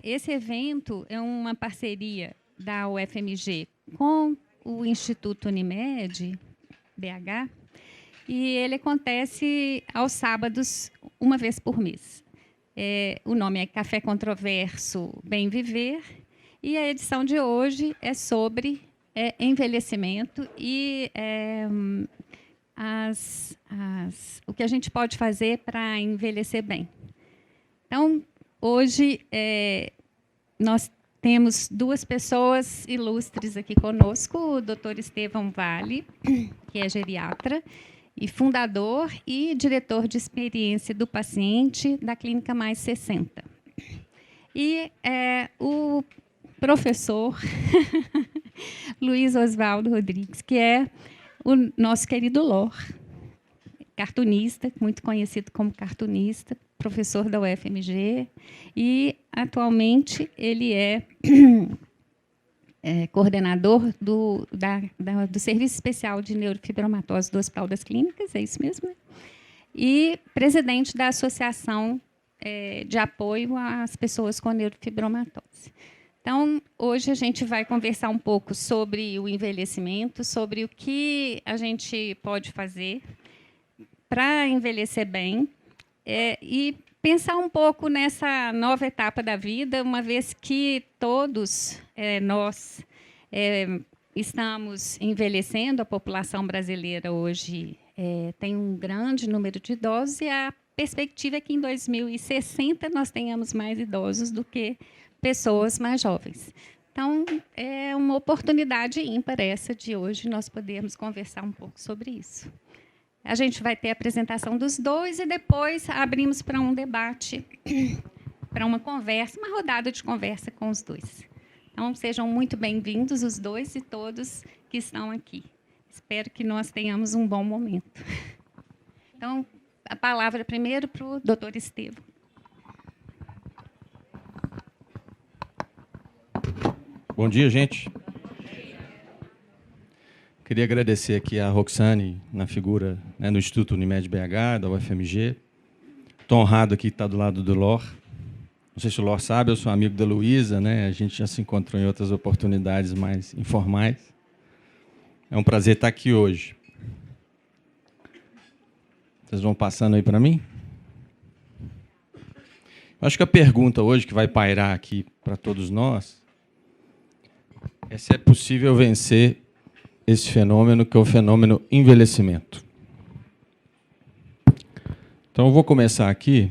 Esse evento é uma parceria da UFMG com o Instituto Unimed, BH, e ele acontece aos sábados, uma vez por mês. O nome é Café Controverso Bem Viver, e a edição de hoje é sobre envelhecimento e o que a gente pode fazer para envelhecer bem. Então, hoje, nós temos duas pessoas ilustres aqui conosco, o Dr. Estevão Vale, que é geriatra, e fundador e diretor de experiência do paciente da Clínica Mais 60. E o professor Luiz Oswaldo Rodrigues, que é o nosso querido Lor, cartunista, muito conhecido como cartunista, professor da UFMG, e, atualmente, ele é coordenador do Serviço Especial de Neurofibromatose do Hospital das Clínicas, é isso mesmo? Né? E presidente da Associação de Apoio às Pessoas com Neurofibromatose. Então, hoje a gente vai conversar um pouco sobre o envelhecimento, sobre o que a gente pode fazer para envelhecer bem, e pensar um pouco nessa nova etapa da vida, uma vez que todos nós estamos envelhecendo, a população brasileira hoje tem um grande número de idosos, e a perspectiva é que em 2060 nós tenhamos mais idosos do que pessoas mais jovens. Então, é uma oportunidade ímpar essa de hoje nós podermos conversar um pouco sobre isso. A gente vai ter a apresentação dos dois e depois abrimos para um debate, para uma conversa, uma rodada de conversa com os dois. Então, sejam muito bem-vindos os dois e todos que estão aqui. Espero que nós tenhamos um bom momento. Então, a palavra primeiro para o doutor Estevão. Bom dia, gente. Queria agradecer aqui a Roxane, na figura, no Instituto Unimed BH, da UFMG. Estou honrado aqui de estar do lado do Lor. Não sei se o Lor sabe, eu sou amigo da Luísa, né? A gente já se encontrou em outras oportunidades mais informais. É um prazer estar aqui hoje. Vocês vão passando aí para mim? Eu acho que a pergunta hoje que vai pairar aqui para todos nós é se é possível vencer esse fenômeno, que é o fenômeno envelhecimento. Então, eu vou começar aqui.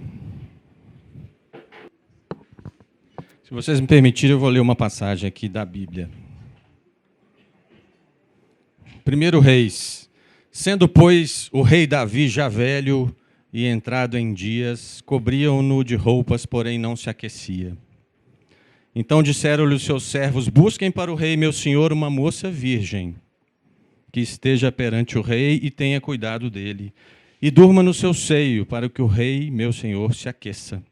Se vocês me permitirem, eu vou ler uma passagem aqui da Bíblia. 1 Reis. Sendo, pois, o rei Davi já velho e entrado em dias, cobriam-no de roupas, porém não se aquecia. Então disseram-lhe os seus servos: busquem para o rei, meu senhor, uma moça virgem, que esteja perante o rei e tenha cuidado dele, e durma no seu seio, para que o rei, meu senhor, se aqueça.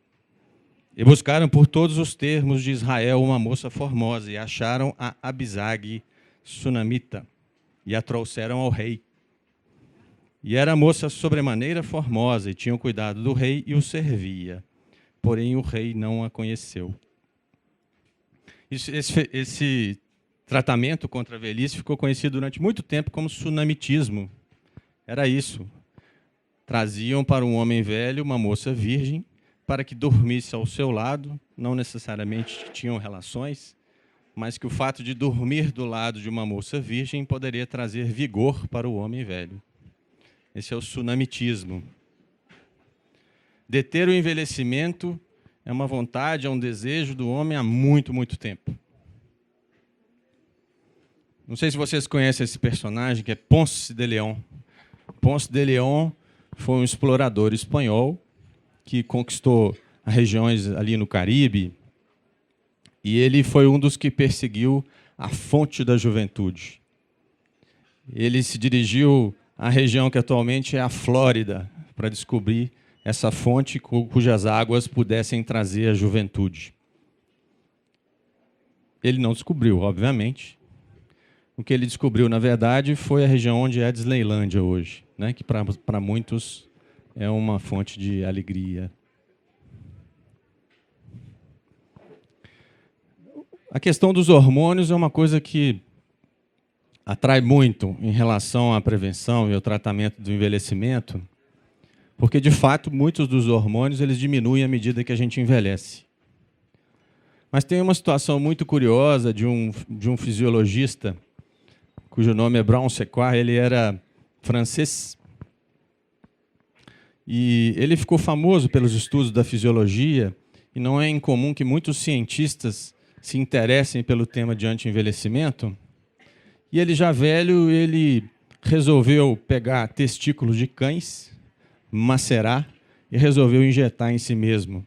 E buscaram por todos os termos de Israel uma moça formosa, e acharam a Abisag sunamita, e a trouxeram ao rei. E era a moça sobremaneira formosa, e tinha o cuidado do rei, e o servia. Porém o rei não a conheceu. Esse tratamento contra a velhice ficou conhecido durante muito tempo como sunamitismo. Era isso. Traziam para um homem velho uma moça virgem para que dormisse ao seu lado, não necessariamente tinham relações, mas que o fato de dormir do lado de uma moça virgem poderia trazer vigor para o homem velho. Esse é o sunamitismo. Deter o envelhecimento é uma vontade, é um desejo do homem há muito, muito tempo. Não sei se vocês conhecem esse personagem, que é Ponce de León. Ponce de León foi um explorador espanhol que conquistou as regiões ali no Caribe, e ele foi um dos que perseguiu a fonte da juventude. Ele se dirigiu à região que atualmente é a Flórida, para descobrir essa fonte cujas águas pudessem trazer a juventude. Ele não descobriu, obviamente. O que ele descobriu, na verdade, foi a região onde é a Disneylândia hoje, né? Que para muitos é uma fonte de alegria. A questão dos hormônios é uma coisa que atrai muito em relação à prevenção e ao tratamento do envelhecimento, porque, de fato, muitos dos hormônios eles diminuem à medida que a gente envelhece. Mas tem uma situação muito curiosa de um fisiologista, cujo nome é Brown Sequard, ele era francês, e ele ficou famoso pelos estudos da fisiologia, e não é incomum que muitos cientistas se interessem pelo tema de anti-envelhecimento. E ele já velho, ele resolveu pegar testículos de cães, macerar e resolveu injetar em si mesmo.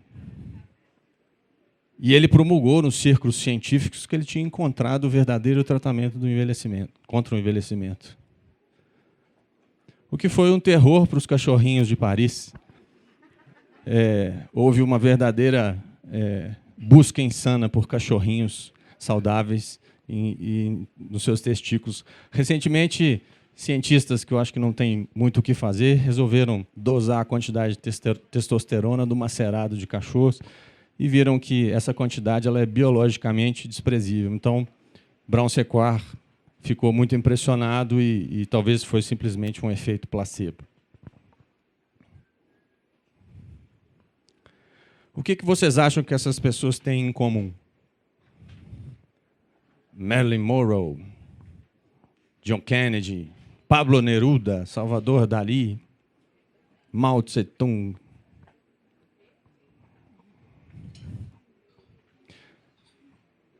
E ele promulgou nos círculos científicos que ele tinha encontrado o verdadeiro tratamento do envelhecimento, contra o envelhecimento. O que foi um terror para os cachorrinhos de Paris. Houve uma verdadeira busca insana por cachorrinhos saudáveis nos seus testículos. Recentemente, cientistas que eu acho que não têm muito o que fazer resolveram dosar a quantidade de testosterona do macerado de cachorros e viram que essa quantidade ela é biologicamente desprezível. Então, Brown Sequard ficou muito impressionado e talvez foi simplesmente um efeito placebo. O que vocês acham que essas pessoas têm em comum? Marilyn Monroe, John Kennedy, Pablo Neruda, Salvador Dalí, Mao Tse-tung.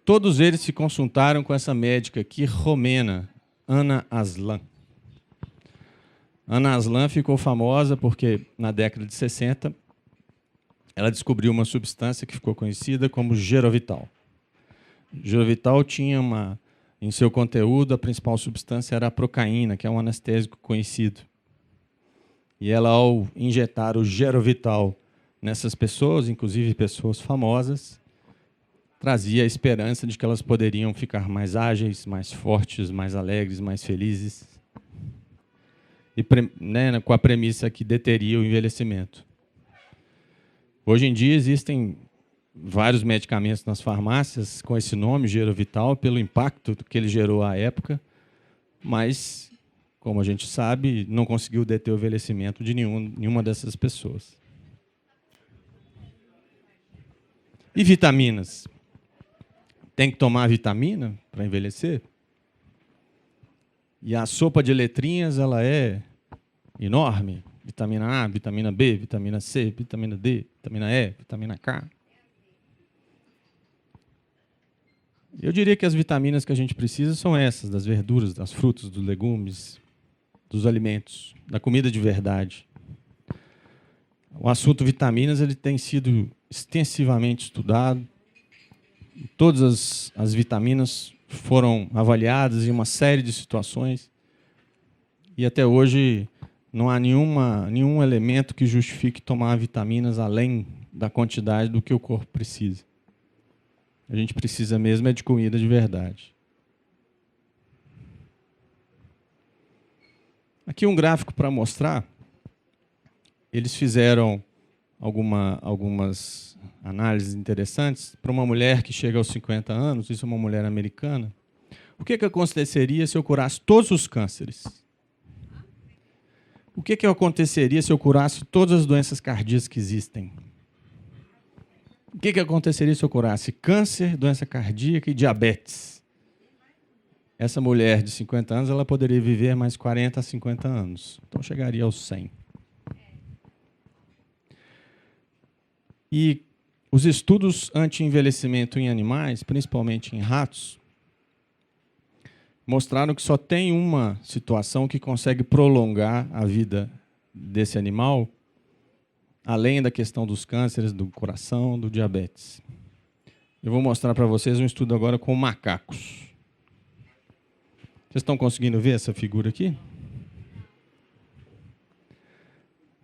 Todos eles se consultaram com essa médica aqui, romena, Anna Aslan. Anna Aslan ficou famosa porque, na década de 60, ela descobriu uma substância que ficou conhecida como Gerovital. Gerovital tinha em seu conteúdo, a principal substância era a procaína, que é um anestésico conhecido. E ela, ao injetar o Gerovital nessas pessoas, inclusive pessoas famosas, trazia a esperança de que elas poderiam ficar mais ágeis, mais fortes, mais alegres, mais felizes, e com a premissa que deteria o envelhecimento. Hoje em dia existem vários medicamentos nas farmácias com esse nome, Gerovital, pelo impacto que ele gerou à época, mas, como a gente sabe, não conseguiu deter o envelhecimento de nenhuma dessas pessoas. E vitaminas? Tem que tomar vitamina para envelhecer? E a sopa de letrinhas ela é enorme. Vitamina A, vitamina B, vitamina C, vitamina D, vitamina E, vitamina K. Eu diria que as vitaminas que a gente precisa são essas, das verduras, das frutas, dos legumes, dos alimentos, da comida de verdade. O assunto vitaminas ele tem sido extensivamente estudado. Todas as vitaminas foram avaliadas em uma série de situações e até hoje não há nenhum elemento que justifique tomar vitaminas além da quantidade do que o corpo precisa. A gente precisa mesmo é de comida de verdade. Aqui um gráfico para mostrar. Eles fizeram algumas análises interessantes para uma mulher que chega aos 50 anos, isso é uma mulher americana. O que aconteceria se eu curasse todos os cânceres? O que aconteceria se eu curasse todas as doenças cardíacas que existem? O que aconteceria se eu curasse câncer, doença cardíaca e diabetes? Essa mulher de 50 anos ela poderia viver mais 40 a 50 anos. Então chegaria aos 100. E os estudos anti-envelhecimento em animais, principalmente em ratos, mostraram que só tem uma situação que consegue prolongar a vida desse animal, além da questão dos cânceres, do coração, do diabetes. Eu vou mostrar para vocês um estudo agora com macacos. Vocês estão conseguindo ver essa figura aqui?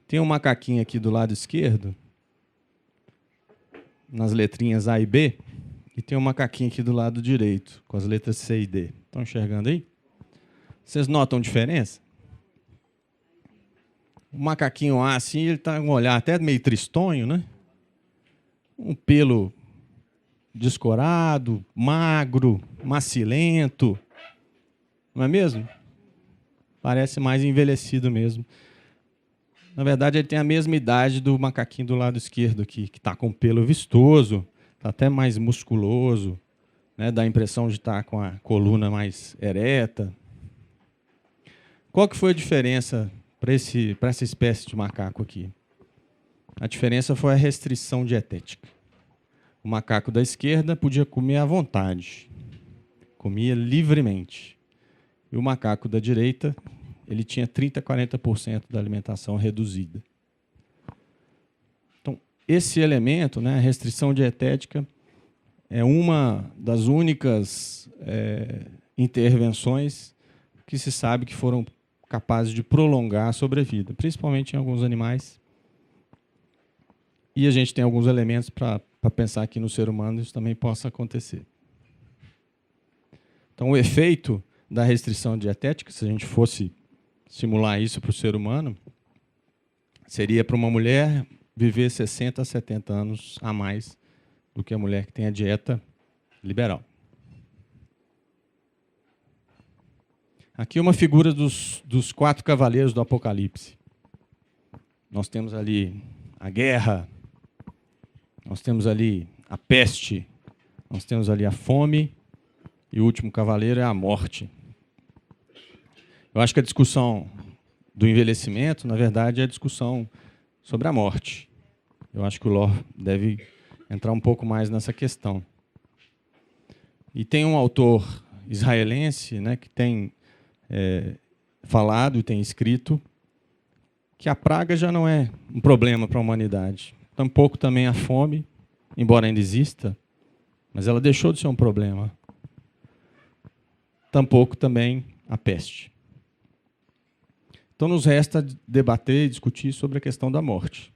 Tem um macaquinho aqui do lado esquerdo, nas letrinhas A e B, e tem um macaquinho aqui do lado direito, com as letras C e D. Estão enxergando aí? Vocês notam diferença? O macaquinho A, assim, ele está com um olhar até meio tristonho, né? Um pelo descorado, magro, macilento. Não é mesmo? Parece mais envelhecido mesmo. Na verdade, ele tem a mesma idade do macaquinho do lado esquerdo aqui, que está com pelo vistoso, está até mais musculoso, né? Dá a impressão de estar com a coluna mais ereta. Qual que foi a diferença para essa espécie de macaco aqui? A diferença foi a restrição dietética. O macaco da esquerda podia comer à vontade, comia livremente. E o macaco da direita, ele tinha 30% a 40% da alimentação reduzida. Então, esse elemento, né, a restrição dietética, é uma das únicas intervenções que se sabe que foram capazes de prolongar a sobrevida, principalmente em alguns animais. E a gente tem alguns elementos para pensar que no ser humano isso também possa acontecer. Então, o efeito da restrição dietética, se a gente fosse simular isso para o ser humano, seria para uma mulher viver 60 a 70 anos a mais do que a mulher que tem a dieta liberal. Aqui uma figura dos 4 cavaleiros do Apocalipse. Nós temos ali a guerra, nós temos ali a peste, nós temos ali a fome, e o último cavaleiro é a morte. Eu acho que a discussão do envelhecimento, na verdade, é a discussão sobre a morte. Eu acho que o Lor deve entrar um pouco mais nessa questão. E tem um autor israelense, né, que tem falado e tem escrito que a praga já não é um problema para a humanidade. Tampouco também a fome, embora ainda exista, mas ela deixou de ser um problema. Tampouco também a peste. Então, nos resta debater e discutir sobre a questão da morte.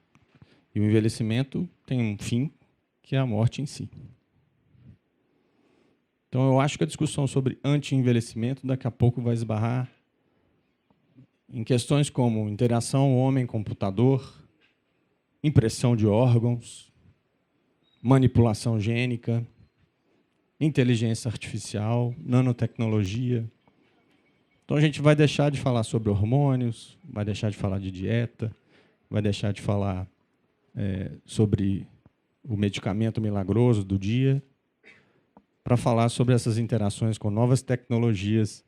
E o envelhecimento tem um fim, que é a morte em si. Então, eu acho que a discussão sobre anti-envelhecimento daqui a pouco vai esbarrar em questões como interação homem-computador, impressão de órgãos, manipulação gênica, inteligência artificial, nanotecnologia. Então, a gente vai deixar de falar sobre hormônios, vai deixar de falar de dieta, vai deixar de falar sobre o medicamento milagroso do dia, para falar sobre essas interações com novas tecnologias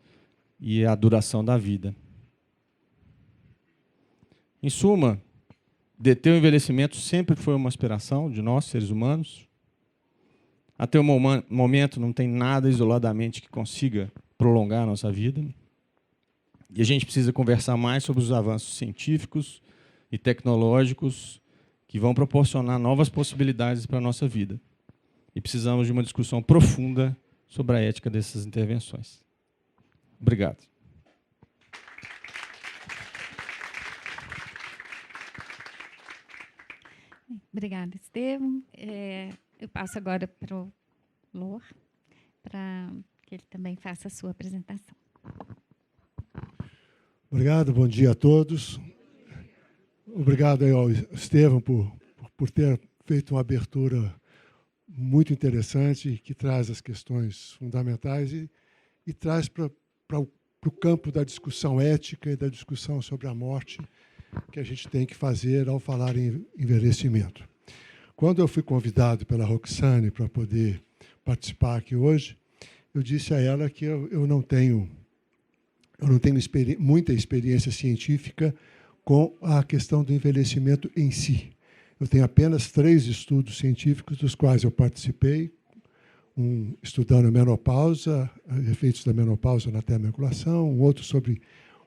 e a duração da vida. Em suma, deter o envelhecimento sempre foi uma aspiração de nós, seres humanos. Até o momento não tem nada isoladamente que consiga prolongar a nossa vida. E a gente precisa conversar mais sobre os avanços científicos e tecnológicos que vão proporcionar novas possibilidades para a nossa vida. E precisamos de uma discussão profunda sobre a ética dessas intervenções. Obrigado. Obrigada, Estevam. Eu passo agora para o Lor, para que ele também faça a sua apresentação. Obrigado, bom dia a todos. Obrigado aí ao Estevam por ter feito uma abertura muito interessante, que traz as questões fundamentais e traz para o campo da discussão ética e da discussão sobre a morte que a gente tem que fazer ao falar em envelhecimento. Quando eu fui convidado pela Roxane para poder participar aqui hoje, eu disse a ela que eu não tenho muita experiência científica com a questão do envelhecimento em si. Eu tenho apenas 3 estudos científicos dos quais eu participei, um estudando a menopausa, efeitos da menopausa na termoregulação, um outro sobre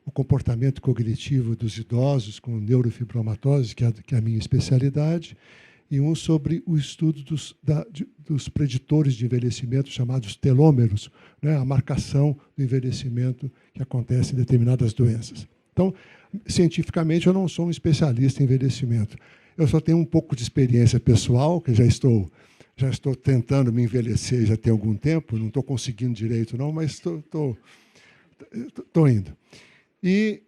o comportamento cognitivo dos idosos com neurofibromatose, que é a minha especialidade, e um sobre o estudo dos preditores de envelhecimento, chamados telômeros, né, a marcação do envelhecimento que acontece em determinadas doenças. Então, cientificamente, eu não sou um especialista em envelhecimento. Eu só tenho um pouco de experiência pessoal, que já estou tentando me envelhecer já tem algum tempo, não estou conseguindo direito, não, mas estou indo. E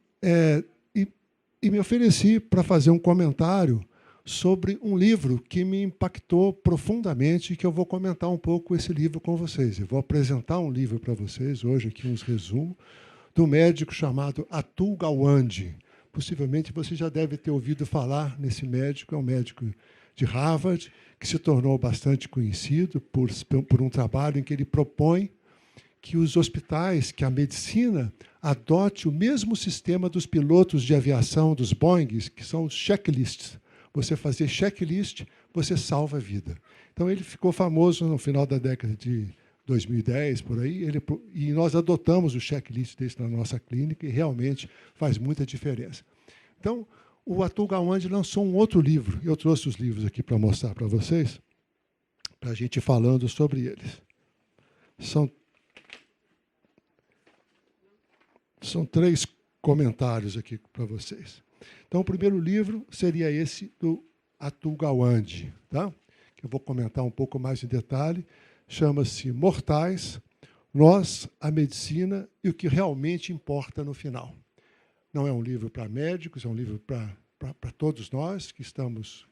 me ofereci para fazer um comentário sobre um livro que me impactou profundamente e que eu vou comentar um pouco esse livro com vocês. Eu vou apresentar um livro para vocês hoje, aqui uns resumos, de um médico chamado Atul Gawande. Possivelmente você já deve ter ouvido falar nesse médico, é um médico de Harvard, que se tornou bastante conhecido por um trabalho em que ele propõe que os hospitais, que a medicina adote o mesmo sistema dos pilotos de aviação, dos Boeings, que são os checklists. Você fazer checklist, você salva a vida. Então, ele ficou famoso no final da década de 2010, por aí, e nós adotamos o checklist desse na nossa clínica e realmente faz muita diferença. Então, o Atul Gawande lançou um outro livro. Eu trouxe os livros aqui para mostrar para vocês, para a gente ir falando sobre eles. São 3 comentários aqui para vocês. Então, o primeiro livro seria esse do Atul Gawande, tá? Que eu vou comentar um pouco mais em detalhe. Chama-se Mortais, Nós, a Medicina e o que realmente importa no final. Não é um livro para médicos, é um livro para todos nós que estamos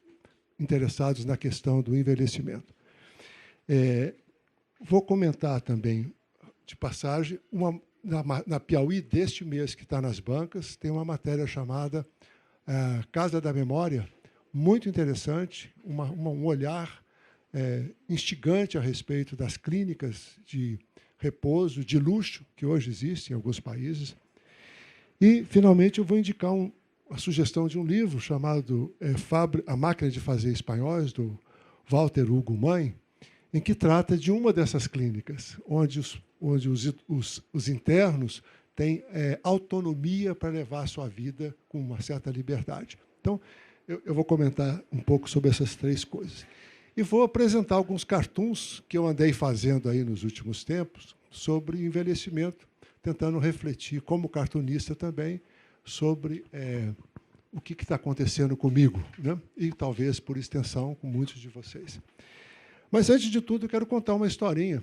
interessados na questão do envelhecimento. Vou comentar também, de passagem, na Piauí deste mês, que está nas bancas, tem uma matéria chamada Casa da Memória, muito interessante, um olhar instigante a respeito das clínicas de repouso, de luxo, que hoje existem em alguns países. E, finalmente, eu vou indicar a sugestão de um livro chamado A Máquina de Fazer Espanhóis, do Walter Hugo Mãe, em que trata de uma dessas clínicas, onde os internos têm autonomia para levar a sua vida com uma certa liberdade. Então, eu vou comentar um pouco sobre essas 3 coisas. E vou apresentar alguns cartoons que eu andei fazendo aí nos últimos tempos sobre envelhecimento, tentando refletir, como cartunista também, sobre o que está acontecendo comigo, né? E talvez, por extensão, com muitos de vocês. Mas, antes de tudo, eu quero contar uma historinha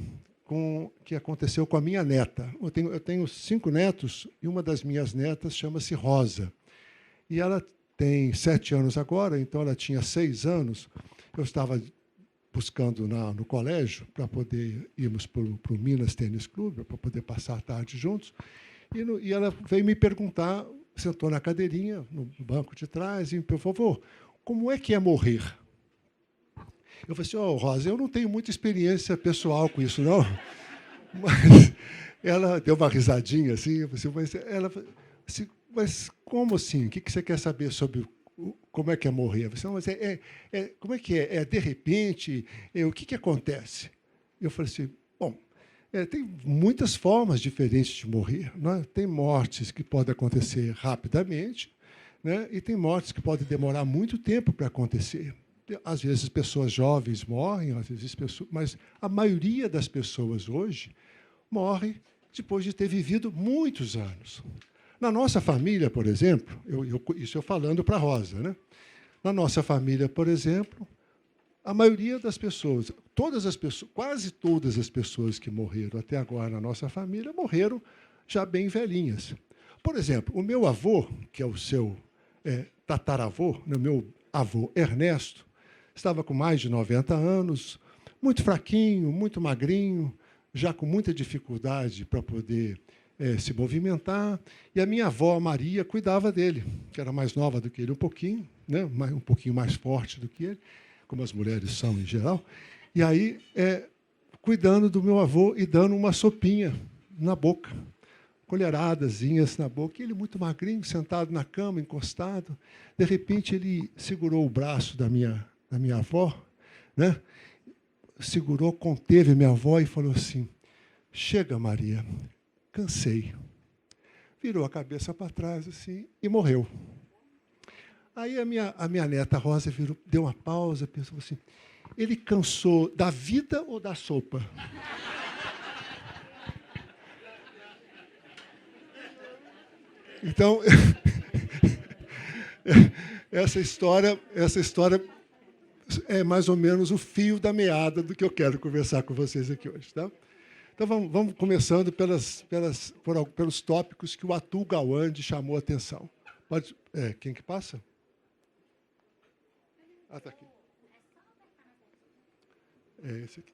que aconteceu com a minha neta. Eu tenho 5 netos, e uma das minhas netas chama-se Rosa. E ela tem 7 anos agora, então ela tinha 6 anos. Eu estava buscando no colégio para poder irmos para o Minas Tênis Clube, para poder passar a tarde juntos. E ela veio me perguntar, sentou na cadeirinha, no banco de trás, e me perguntou: vovô, como é que é morrer? Eu falei assim: Rosa, eu não tenho muita experiência pessoal com isso, não. Mas ela deu uma risadinha assim, eu falei assim, mas como assim? O que você quer saber sobre como é que é morrer? Eu falei assim, mas como é que é? De repente, o que acontece? Eu falei assim, bom, tem muitas formas diferentes de morrer. Né? Tem mortes que podem acontecer rapidamente, né? E tem mortes que podem demorar muito tempo para acontecer. Às vezes, pessoas jovens morrem, às vezes mas a maioria das pessoas hoje morre depois de ter vivido muitos anos. Na nossa família, por exemplo, isso eu falando para a Rosa, né? Na nossa família, por exemplo, a maioria das pessoas, quase todas as pessoas que morreram até agora na nossa família, morreram já bem velhinhas. Por exemplo, o meu avô, que é o seu tataravô, o meu avô Ernesto, estava com mais de 90 anos, muito fraquinho, muito magrinho, já com muita dificuldade para poder se movimentar. E a minha avó, Maria, cuidava dele, que era mais nova do que ele um pouquinho, né? Um pouquinho mais forte do que ele, como as mulheres são em geral. E aí, cuidando do meu avô e dando uma sopinha na boca, colheradazinhas na boca. E ele, muito magrinho, sentado na cama, encostado. De repente, ele segurou o braço da minha avó, né? Segurou, conteve a minha avó e falou assim: chega, Maria, cansei. Virou a cabeça para trás assim e morreu. Aí a minha neta Rosa deu uma pausa, pensou assim: ele cansou da vida ou da sopa? Então, essa história é mais ou menos o fio da meada do que eu quero conversar com vocês aqui hoje, tá? Então, vamos começando pelos tópicos que o Atul Gawande chamou a atenção. Quem que passa? Ah, está aqui. É esse aqui.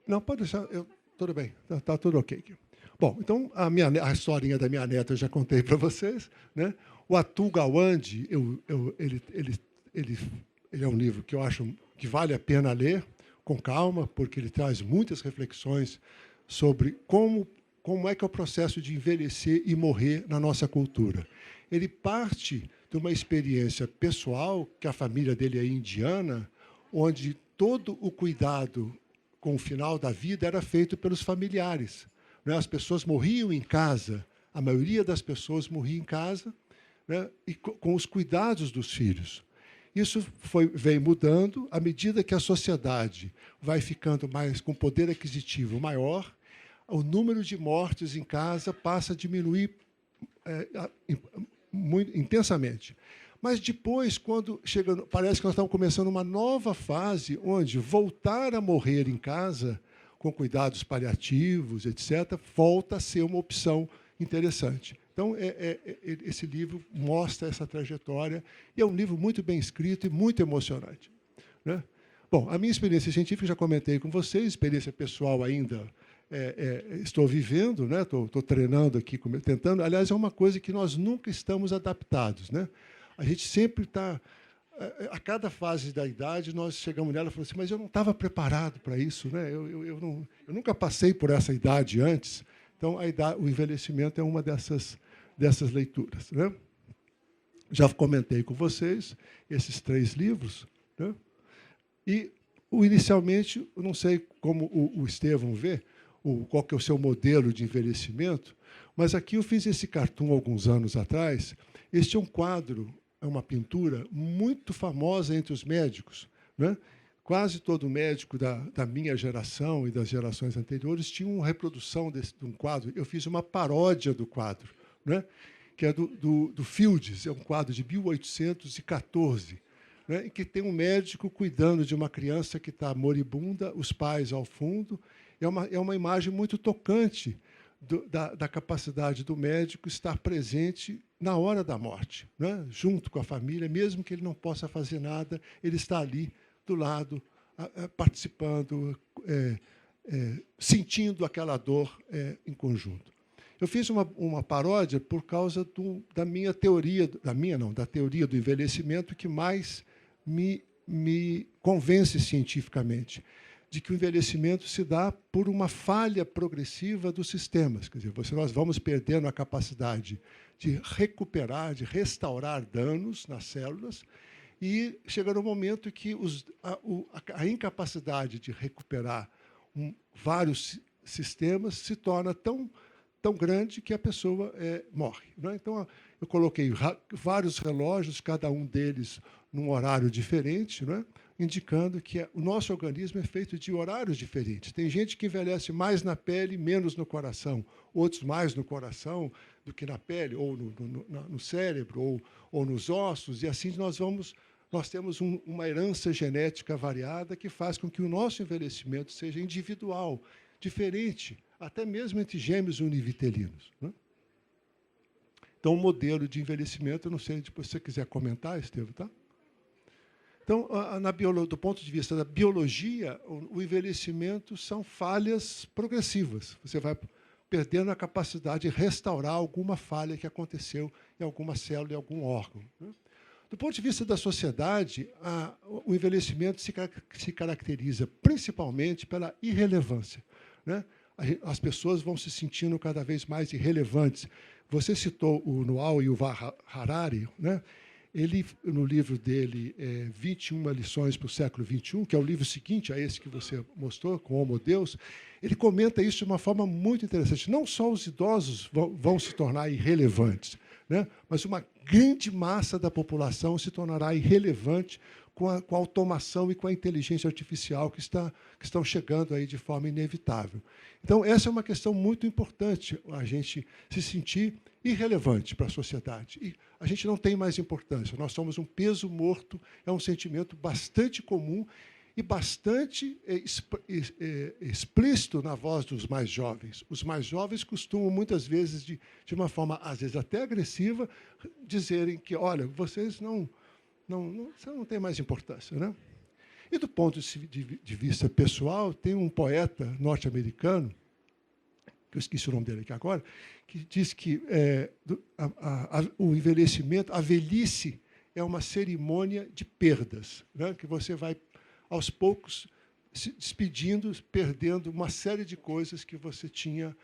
Não, pode deixar. Tudo bem, está tudo ok aqui. Bom, então, a historinha da minha neta eu já contei para vocês. Né? O Atul Gawande, ele é um livro que eu acho que vale a pena ler com calma, porque ele traz muitas reflexões sobre como é que é o processo de envelhecer e morrer na nossa cultura. Ele parte de uma experiência pessoal, que a família dele é indiana, onde todo o cuidado com o final da vida era feito pelos familiares. Né? As pessoas morriam em casa, a maioria das pessoas morria em casa, né? E com os cuidados dos filhos. Isso vem mudando à medida que a sociedade vai ficando mais com poder aquisitivo maior, o número de mortes em casa passa a diminuir muito intensamente. Mas depois, quando chega, parece que nós estamos começando uma nova fase, onde voltar a morrer em casa, com cuidados paliativos, etc., volta a ser uma opção interessante. Então, esse livro mostra essa trajetória, e é um livro muito bem escrito e muito emocionante. Né? Bom, a minha experiência científica, já comentei com vocês, experiência pessoal ainda estou vivendo, né? Estou treinando aqui, tentando. Aliás, é uma coisa que nós nunca estamos adaptados. Né? A gente sempre está... A cada fase da idade, nós chegamos nela e falamos assim, mas eu não estava preparado para isso. Né? Eu nunca passei por essa idade antes. Então, o envelhecimento é uma dessas leituras. Né? Já comentei com vocês esses 3 livros. Né? E, inicialmente, eu não sei como o Estevão vê, qual que é o seu modelo de envelhecimento, mas aqui eu fiz esse cartoon alguns anos atrás. Este é um quadro, é uma pintura muito famosa entre os médicos. Né? Quase todo médico da minha geração e das gerações anteriores tinha uma reprodução de um quadro. Eu fiz uma paródia do quadro, né? Que é do Fields, é um quadro de 1814, né? Em que tem um médico cuidando de uma criança que está moribunda, os pais ao fundo. É uma imagem muito tocante da capacidade do médico estar presente na hora da morte, né? Junto com a família, mesmo que ele não possa fazer nada, ele está ali do lado, participando, sentindo aquela dor em conjunto. Eu fiz uma paródia por causa da minha teoria, da teoria do envelhecimento que mais me convence cientificamente, de que o envelhecimento se dá por uma falha progressiva dos sistemas. Quer dizer, nós vamos perdendo a capacidade de recuperar, de restaurar danos nas células, e chega no momento que a incapacidade de recuperar vários sistemas se torna tão grande que a pessoa morre. Né? Então, eu coloquei vários relógios, cada um deles num horário diferente, né? Indicando que o nosso organismo é feito de horários diferentes. Tem gente que envelhece mais na pele, menos no coração, outros mais no coração do que na pele, ou no cérebro, ou nos ossos, e assim nós temos uma herança genética variada que faz com que o nosso envelhecimento seja individual, diferente, até mesmo entre gêmeos univitelinos. Né? Então, o modelo de envelhecimento, eu não sei, depois se você quiser comentar, Estevão, tá? Então, do ponto de vista da biologia, o envelhecimento são falhas progressivas. Você vai perdendo a capacidade de restaurar alguma falha que aconteceu em alguma célula, em algum órgão. Né? Do ponto de vista da sociedade, o envelhecimento se caracteriza principalmente pela irrelevância. Né? As pessoas vão se sentindo cada vez mais irrelevantes. Você citou o Noah Yuval Harari, né? Ele, no livro dele, 21 lições para o século XXI, que é o livro seguinte a esse que você mostrou, com Homo Deus, ele comenta isso de uma forma muito interessante. Não só os idosos vão se tornar irrelevantes, né? Mas uma grande massa da população se tornará irrelevante com a automação e com a inteligência artificial que estão chegando aí de forma inevitável. Então, essa é uma questão muito importante, a gente se sentir irrelevante para a sociedade. E a gente não tem mais importância, nós somos um peso morto, é um sentimento bastante comum e bastante explícito na voz dos mais jovens. Os mais jovens costumam, muitas vezes, de uma forma, às vezes, até agressiva, dizerem que, olha, vocês não Isso não tem mais importância, né? E do ponto de vista pessoal, tem um poeta norte-americano, que eu esqueci o nome dele aqui agora, que diz que o envelhecimento, a velhice, é uma cerimônia de perdas, né? Que você vai, aos poucos, se despedindo, perdendo uma série de coisas que você tinha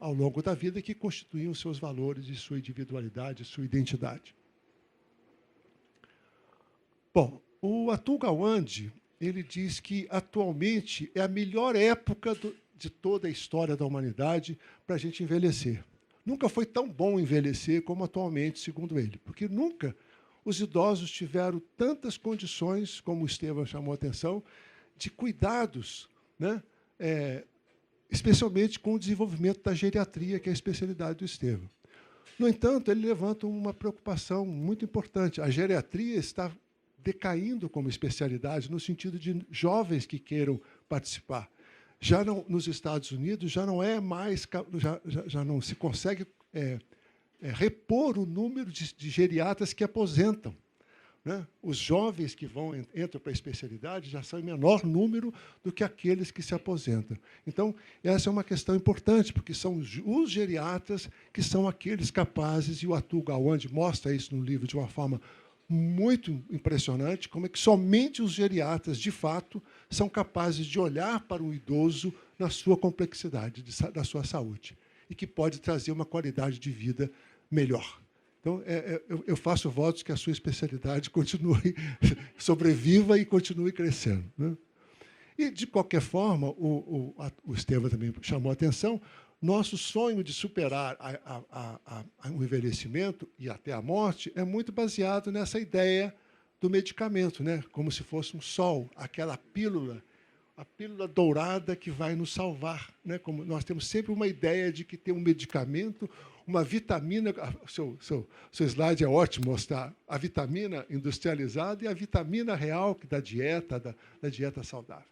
ao longo da vida que constituíam seus valores e sua individualidade, sua identidade. Bom, o Atul Gawande, ele diz que, atualmente, é a melhor época de toda a história da humanidade para a gente envelhecer. Nunca foi tão bom envelhecer como atualmente, segundo ele, porque nunca os idosos tiveram tantas condições, como o Estevam chamou a atenção, de cuidados, né? Especialmente com o desenvolvimento da geriatria, que é a especialidade do Estevam. No entanto, ele levanta uma preocupação muito importante. A geriatria está decaindo como especialidade, no sentido de jovens que queiram participar. Já não, nos Estados Unidos, já não é mais, já não se consegue repor o número de geriatras que aposentam, né? Os jovens que entram para a especialidade já são em menor número do que aqueles que se aposentam. Então, essa é uma questão importante, porque são os geriatras que são aqueles capazes, e o Atul Gawande mostra isso no livro de uma forma muito impressionante, como é que somente os geriatras, de fato, são capazes de olhar para o idoso na sua complexidade, da sua saúde, e que pode trazer uma qualidade de vida melhor. Então, eu faço votos que a sua especialidade continue, sobreviva e continue crescendo, né? E, de qualquer forma, o Estevam também chamou a atenção, nosso sonho de superar o envelhecimento e até a morte é muito baseado nessa ideia do medicamento, né? Como se fosse um sol, aquela pílula, a pílula dourada que vai nos salvar, né? Como nós temos sempre uma ideia de que tem um medicamento, uma vitamina, seu slide é ótimo mostrar a vitamina industrializada e a vitamina real da dieta, da dieta saudável.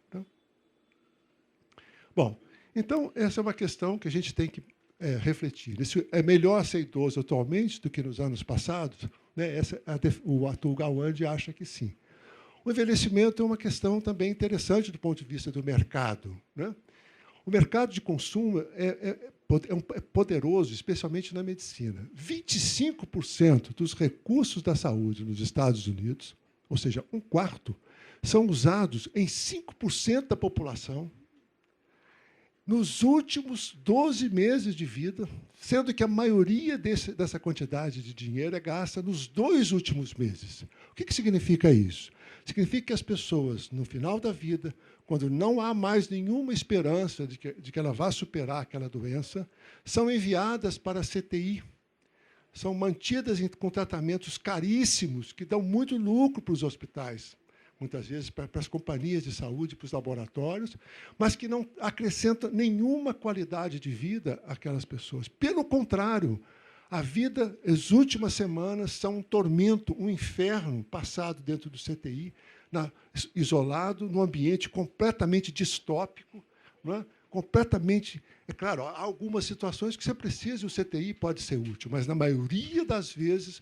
Bom, então, essa é uma questão que a gente tem que refletir. É melhor ser idoso atualmente do que nos anos passados? Né? O Atul Gawande acha que sim. O envelhecimento é uma questão também interessante do ponto de vista do mercado, né? O mercado de consumo é poderoso, especialmente na medicina. 25% dos recursos da saúde nos Estados Unidos, ou seja, 1/4, são usados em 5% da população nos últimos 12 meses de vida, sendo que a maioria dessa quantidade de dinheiro é gasta nos 2 últimos meses. O que significa isso? Significa que as pessoas, no final da vida, quando não há mais nenhuma esperança de que ela vá superar aquela doença, são enviadas para a CTI, são mantidas com tratamentos caríssimos, que dão muito lucro para os hospitais, muitas vezes para as companhias de saúde, para os laboratórios, mas que não acrescentam nenhuma qualidade de vida àquelas pessoas. Pelo contrário, a vida, as últimas semanas, são um tormento, um inferno passado dentro do CTI, isolado, num ambiente completamente distópico, não é? Completamente... É claro, há algumas situações que você precisa, e o CTI pode ser útil, mas, na maioria das vezes,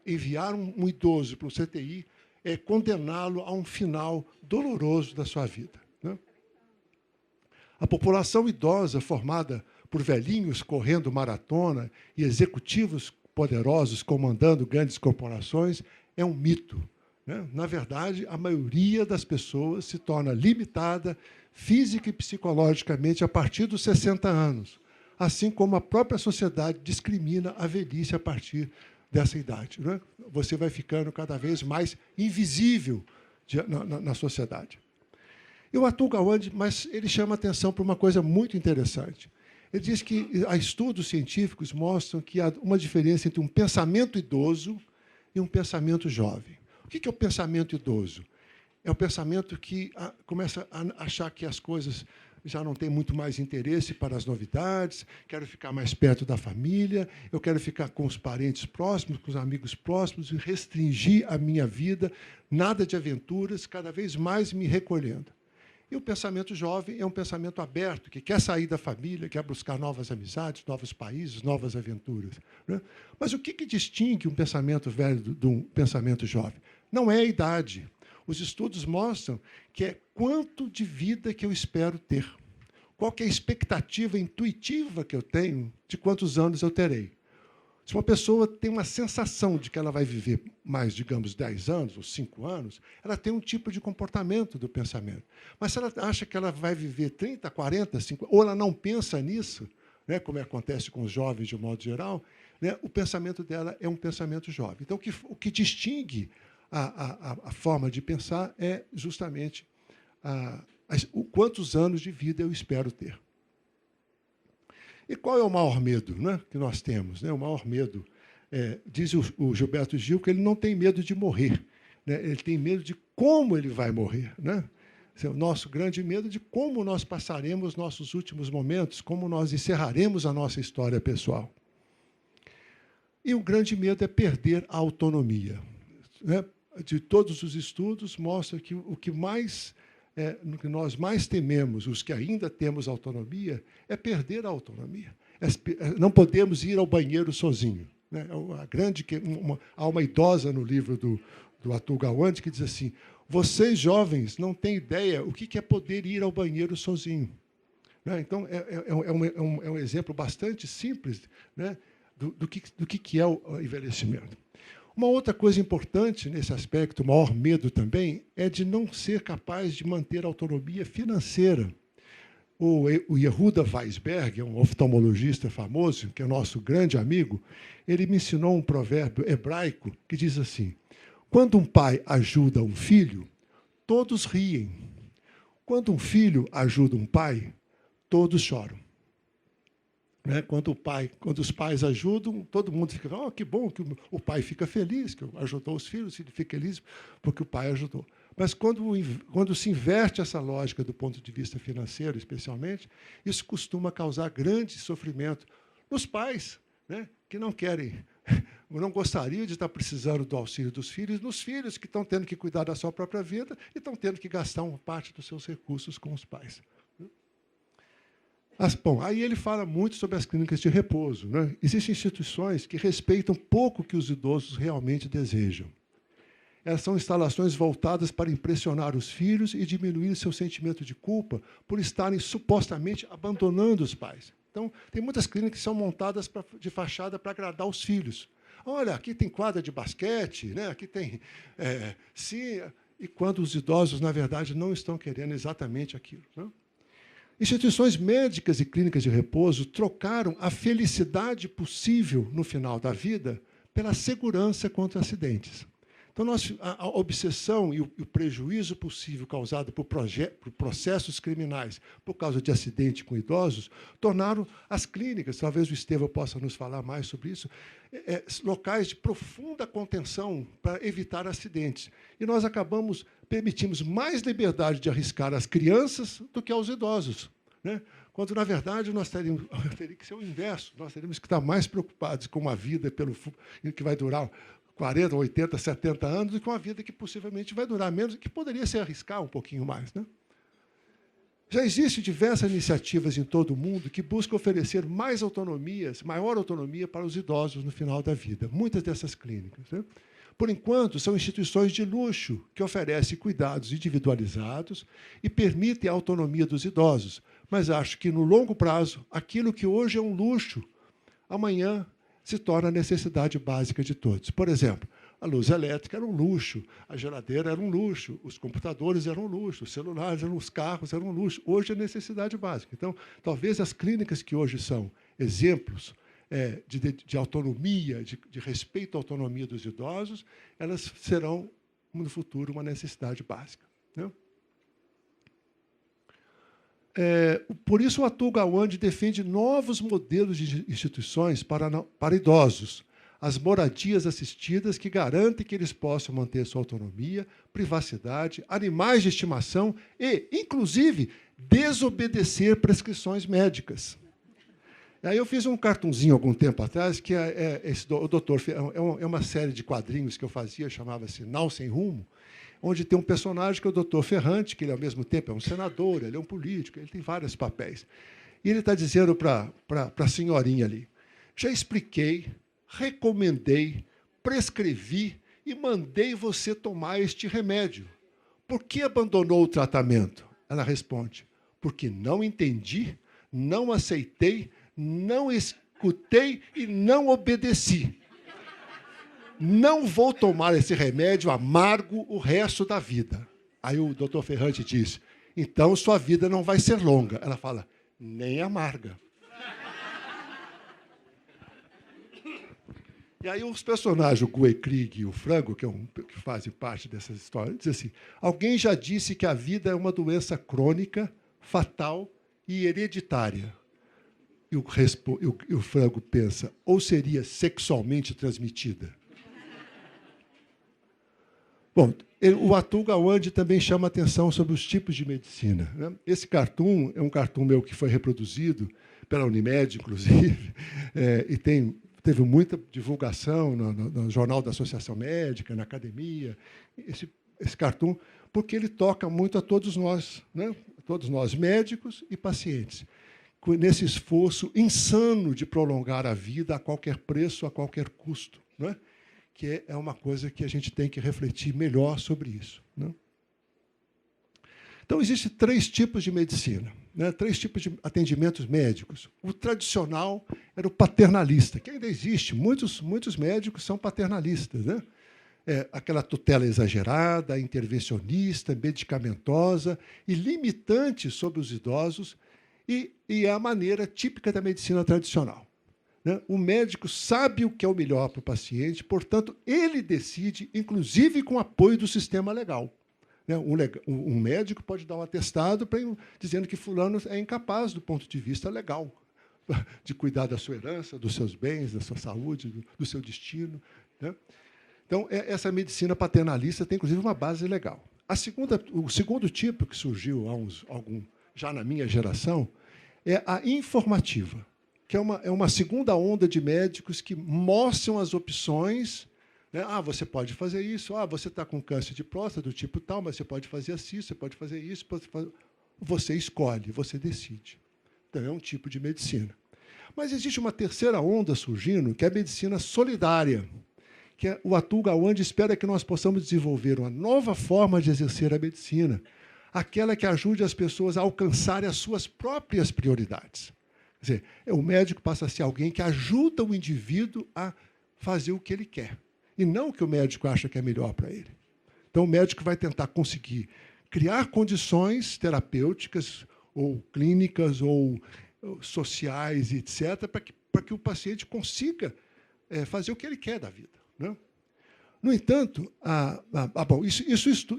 enviar um idoso para o CTI é condená-lo a um final doloroso da sua vida, né? A população idosa, formada por velhinhos correndo maratona e executivos poderosos comandando grandes corporações, é um mito, né? Na verdade, a maioria das pessoas se torna limitada física e psicologicamente a partir dos 60 anos, assim como a própria sociedade discrimina a velhice a partir dessa idade, né? Você vai ficando cada vez mais invisível na sociedade. E o Atul Gawande, mas ele chama a atenção para uma coisa muito interessante. Ele diz que estudos científicos mostram que há uma diferença entre um pensamento idoso e um pensamento jovem. O que é o pensamento idoso? É o pensamento que começa a achar que as coisas já não têm muito mais interesse para as novidades, quero ficar mais perto da família, eu quero ficar com os parentes próximos, com os amigos próximos, e restringir a minha vida, nada de aventuras, cada vez mais me recolhendo. E o pensamento jovem é um pensamento aberto, que quer sair da família, quer buscar novas amizades, novos países, novas aventuras, né? Mas o que distingue um pensamento velho de um pensamento jovem? Não é a idade. Os estudos mostram que é quanto de vida que eu espero ter. Qual que é a expectativa intuitiva que eu tenho de quantos anos eu terei. Se uma pessoa tem uma sensação de que ela vai viver mais, digamos, 10 anos ou 5 anos, ela tem um tipo de comportamento do pensamento. Mas se ela acha que ela vai viver 30, 40, 50, ou ela não pensa nisso, né, como acontece com os jovens de um modo geral, né, o pensamento dela é um pensamento jovem. Então, o que distingue a forma de pensar é justamente quantos anos de vida eu espero ter. E qual é o maior medo, né, que nós temos? Né? O maior medo, diz o Gilberto Gil, que ele não tem medo de morrer, né? Ele tem medo de como ele vai morrer. Né? Esse é o nosso grande medo de como nós passaremos nossos últimos momentos, como nós encerraremos a nossa história pessoal. E o grande medo é perder a autonomia. Né? De todos os estudos, mostra que o que nós mais tememos, os que ainda temos autonomia, é perder a autonomia. Não podemos ir ao banheiro sozinho. Né? Há uma idosa no livro do Atul Gawande que diz assim: vocês, jovens, não têm ideia o que é poder ir ao banheiro sozinho. Né? Então, é um exemplo bastante simples, né, do que é o envelhecimento. Uma outra coisa importante nesse aspecto, o maior medo também, é de não ser capaz de manter a autonomia financeira. O Yehuda Weisberg, um oftalmologista famoso, que é nosso grande amigo, ele me ensinou um provérbio hebraico que diz assim: quando um pai ajuda um filho, todos riem. Quando um filho ajuda um pai, todos choram. Né? Quando os pais ajudam, todo mundo fica, oh, que bom que o pai fica feliz, que ajudou os filhos, ele fica feliz porque o pai ajudou. Mas quando se inverte essa lógica do ponto de vista financeiro, especialmente, isso costuma causar grande sofrimento nos pais, né, que não gostariam de estar precisando do auxílio dos filhos, nos filhos que estão tendo que cuidar da sua própria vida e estão tendo que gastar uma parte dos seus recursos com os pais. Bom, aí ele fala muito sobre as clínicas de repouso. Né? Existem instituições que respeitam pouco o que os idosos realmente desejam. Elas são instalações voltadas para impressionar os filhos e diminuir seu sentimento de culpa por estarem supostamente abandonando os pais. Então, tem muitas clínicas que são montadas de fachada para agradar os filhos. Olha, aqui tem quadra de basquete, né? Aqui tem... sim, e quando os idosos, na verdade, não estão querendo exatamente aquilo. Né? Instituições médicas e clínicas de repouso trocaram a felicidade possível no final da vida pela segurança contra acidentes. Então, a obsessão e o prejuízo possível causado por processos criminais por causa de acidente com idosos tornaram as clínicas, talvez o Estevão possa nos falar mais sobre isso, locais de profunda contenção para evitar acidentes. E nós permitimos mais liberdade de arriscar às crianças do que aos idosos. Né? Quando, na verdade, teria que ser o inverso. Nós teríamos que estar mais preocupados com uma vida que vai durar 40, 80, 70 anos do que uma vida que possivelmente vai durar menos e que poderia se arriscar um pouquinho mais. Né? Já existem diversas iniciativas em todo o mundo que buscam oferecer maior autonomia para os idosos no final da vida. Muitas dessas clínicas. Né? Por enquanto, são instituições de luxo que oferecem cuidados individualizados e permitem a autonomia dos idosos. Mas acho que, no longo prazo, aquilo que hoje é um luxo, amanhã se torna necessidade básica de todos. Por exemplo, a luz elétrica era um luxo, a geladeira era um luxo, os computadores eram um luxo, os celulares, os carros eram um luxo. Hoje é necessidade básica. Então, talvez as clínicas que hoje são exemplos de autonomia, de respeito à autonomia dos idosos, elas serão, no futuro, uma necessidade básica. Né? Por isso, o Atul Gawande defende novos modelos de instituições para idosos, as moradias assistidas que garantem que eles possam manter sua autonomia, privacidade, animais de estimação e, inclusive, desobedecer prescrições médicas. Aí eu fiz um cartunzinho algum tempo atrás, que o doutor é uma série de quadrinhos que eu fazia, chamava-se Nau Sem Rumo, onde tem um personagem que é o doutor Ferrante, que ele, ao mesmo tempo, é um senador, ele é um político, ele tem vários papéis. E ele está dizendo para a senhorinha ali: já expliquei, recomendei, prescrevi e mandei você tomar este remédio. Por que abandonou o tratamento? Ela responde, porque não entendi, não aceitei, não escutei e não obedeci. Não vou tomar esse remédio amargo o resto da vida. Aí o Dr. Ferrante diz, então sua vida não vai ser longa. Ela fala, nem amarga. E aí os personagens, o Gue Krieg e o Frango, que fazem parte dessas histórias, dizem assim, alguém já disse que a vida é uma doença crônica, fatal e hereditária. E o Frango pensa, ou seria sexualmente transmitida? Bom, o Atul Gawande também chama atenção sobre os tipos de medicina. Né? Esse cartoon é um cartoon meu que foi reproduzido pela Unimed, inclusive, e teve muita divulgação no Jornal da Associação Médica, na academia, esse cartoon, porque ele toca muito a todos nós, né? Todos nós, médicos e pacientes, nesse esforço insano de prolongar a vida a qualquer preço, a qualquer custo, né? Que é uma coisa que a gente tem que refletir melhor sobre isso, né? Então, existem 3 tipos de medicina, né? 3 tipos de atendimentos médicos. O tradicional era o paternalista, que ainda existe. Muitos médicos são paternalistas, né? Aquela tutela exagerada, intervencionista, medicamentosa e limitante sobre os idosos, e é a maneira típica da medicina tradicional. Né? O médico sabe o que é o melhor para o paciente, portanto, ele decide, inclusive com apoio do sistema legal. Né? Um médico pode dar um atestado dizendo que fulano é incapaz do ponto de vista legal, de cuidar da sua herança, dos seus bens, da sua saúde, do seu destino. Né? Então, essa medicina paternalista tem, inclusive, uma base legal. O segundo tipo, que surgiu já na minha geração, é a informativa, que é uma segunda onda de médicos que mostram as opções. Né? Você pode fazer isso. Você está com câncer de próstata do tipo tal, mas você pode fazer assim, você pode fazer isso. Você escolhe, você decide. Então, é um tipo de medicina. Mas existe uma terceira onda surgindo, que é a medicina solidária, que o Atul Gawande espera que nós possamos desenvolver uma nova forma de exercer a medicina, aquela que ajude as pessoas a alcançarem as suas próprias prioridades. Quer dizer, o médico passa a ser alguém que ajuda o indivíduo a fazer o que ele quer, e não o que o médico acha que é melhor para ele. Então, o médico vai tentar conseguir criar condições terapêuticas, ou clínicas, ou sociais, etc., para que o paciente consiga fazer o que ele quer da vida. Né? No entanto,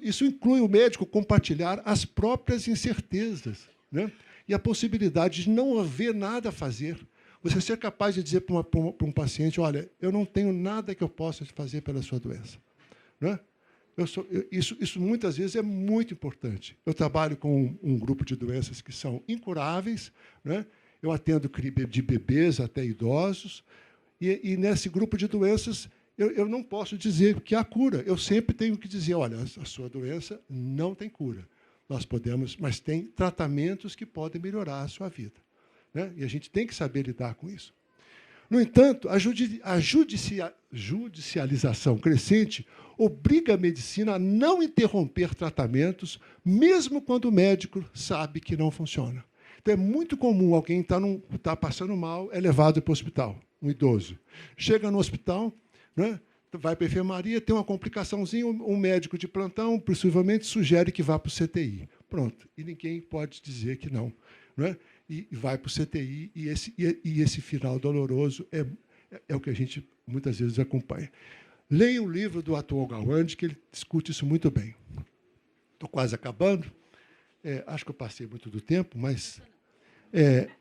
isso inclui o médico compartilhar as próprias incertezas, né? E a possibilidade de não haver nada a fazer. Você ser capaz de dizer para um paciente, olha, eu não tenho nada que eu possa fazer pela sua doença. Né? Isso muitas vezes é muito importante. Eu trabalho com um grupo de doenças que são incuráveis, né? Eu atendo de bebês até idosos, e nesse grupo de doenças eu não posso dizer que há cura. Eu sempre tenho que dizer, olha, a sua doença não tem cura. Nós podemos, mas tem tratamentos que podem melhorar a sua vida. Né? E a gente tem que saber lidar com isso. No entanto, a judicialização crescente obriga a medicina a não interromper tratamentos, mesmo quando o médico sabe que não funciona. Então, é muito comum alguém está passando mal, é levado para o hospital, um idoso. Chega no hospital, né, vai para a enfermaria, tem uma complicaçãozinha, um médico de plantão, possivelmente, sugere que vá para o CTI. Pronto. E ninguém pode dizer que não. Né? E vai para o CTI, e esse final doloroso é o que a gente muitas vezes acompanha. Leia o livro do Atul Gawande, que ele discute isso muito bem. Estou quase acabando. Acho que eu passei muito do tempo, mas,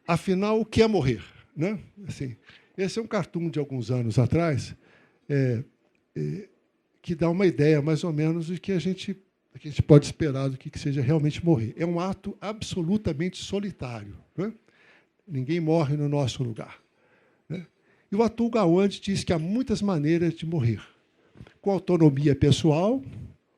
afinal, o que é morrer? Né? Assim, esse é um cartoon de alguns anos atrás, que dá uma ideia, mais ou menos, do que a gente pode esperar do que seja realmente morrer. É um ato absolutamente solitário. Né? Ninguém morre no nosso lugar. Né? E o Atul Gawande diz que há muitas maneiras de morrer. Com autonomia pessoal,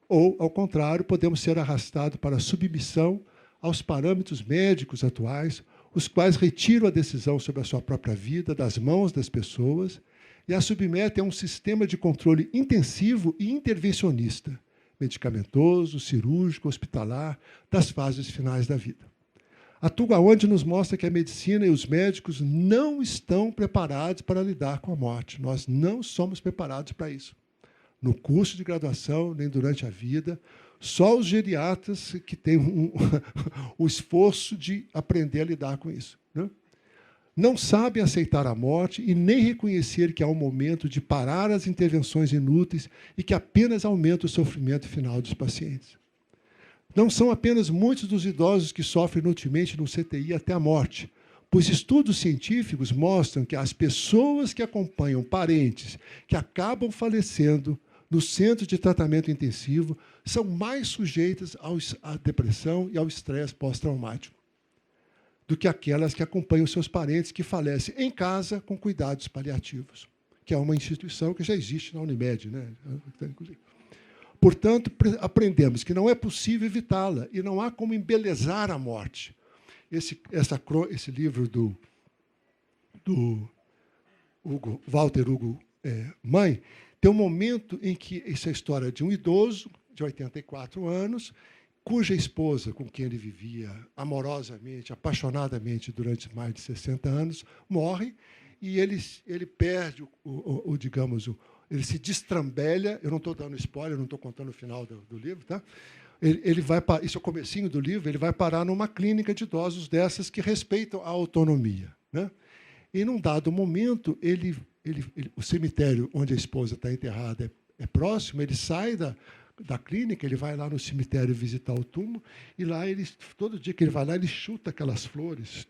ou, ao contrário, podemos ser arrastados para a submissão aos parâmetros médicos atuais, os quais retiram a decisão sobre a sua própria vida das mãos das pessoas e a submetem a um sistema de controle intensivo e intervencionista, medicamentoso, cirúrgico, hospitalar, das fases finais da vida. A Atul-Gawande nos mostra que a medicina e os médicos não estão preparados para lidar com a morte. Nós não somos preparados para isso. No curso de graduação, nem durante a vida, só os geriatras que têm o esforço de aprender a lidar com isso, né? Não sabem aceitar a morte e nem reconhecer que há um momento de parar as intervenções inúteis e que apenas aumenta o sofrimento final dos pacientes. Não são apenas muitos dos idosos que sofrem inutilmente no CTI até a morte, pois estudos científicos mostram que as pessoas que acompanham parentes que acabam falecendo no centro de tratamento intensivo são mais sujeitas à depressão e ao estresse pós-traumático do que aquelas que acompanham seus parentes que falecem em casa com cuidados paliativos, que é uma instituição que já existe na Unimed, né? Portanto, aprendemos que não é possível evitá-la e não há como embelezar a morte. Esse livro do Walter Hugo Mãe tem um momento em que essa é a história de um idoso de 84 anos, cuja esposa, com quem ele vivia amorosamente, apaixonadamente durante mais de 60 anos, morre e ele perde ele se destrambelha. Eu não estou dando spoiler, não estou contando o final do livro, tá? Ele vai para, isso é o comecinho do livro, ele vai parar numa clínica de idosos dessas que respeitam a autonomia, né? E, num dado momento, o cemitério onde a esposa está enterrada é próximo, ele sai da clínica, ele vai lá no cemitério visitar o túmulo, e lá, todo dia que ele vai lá, ele chuta aquelas flores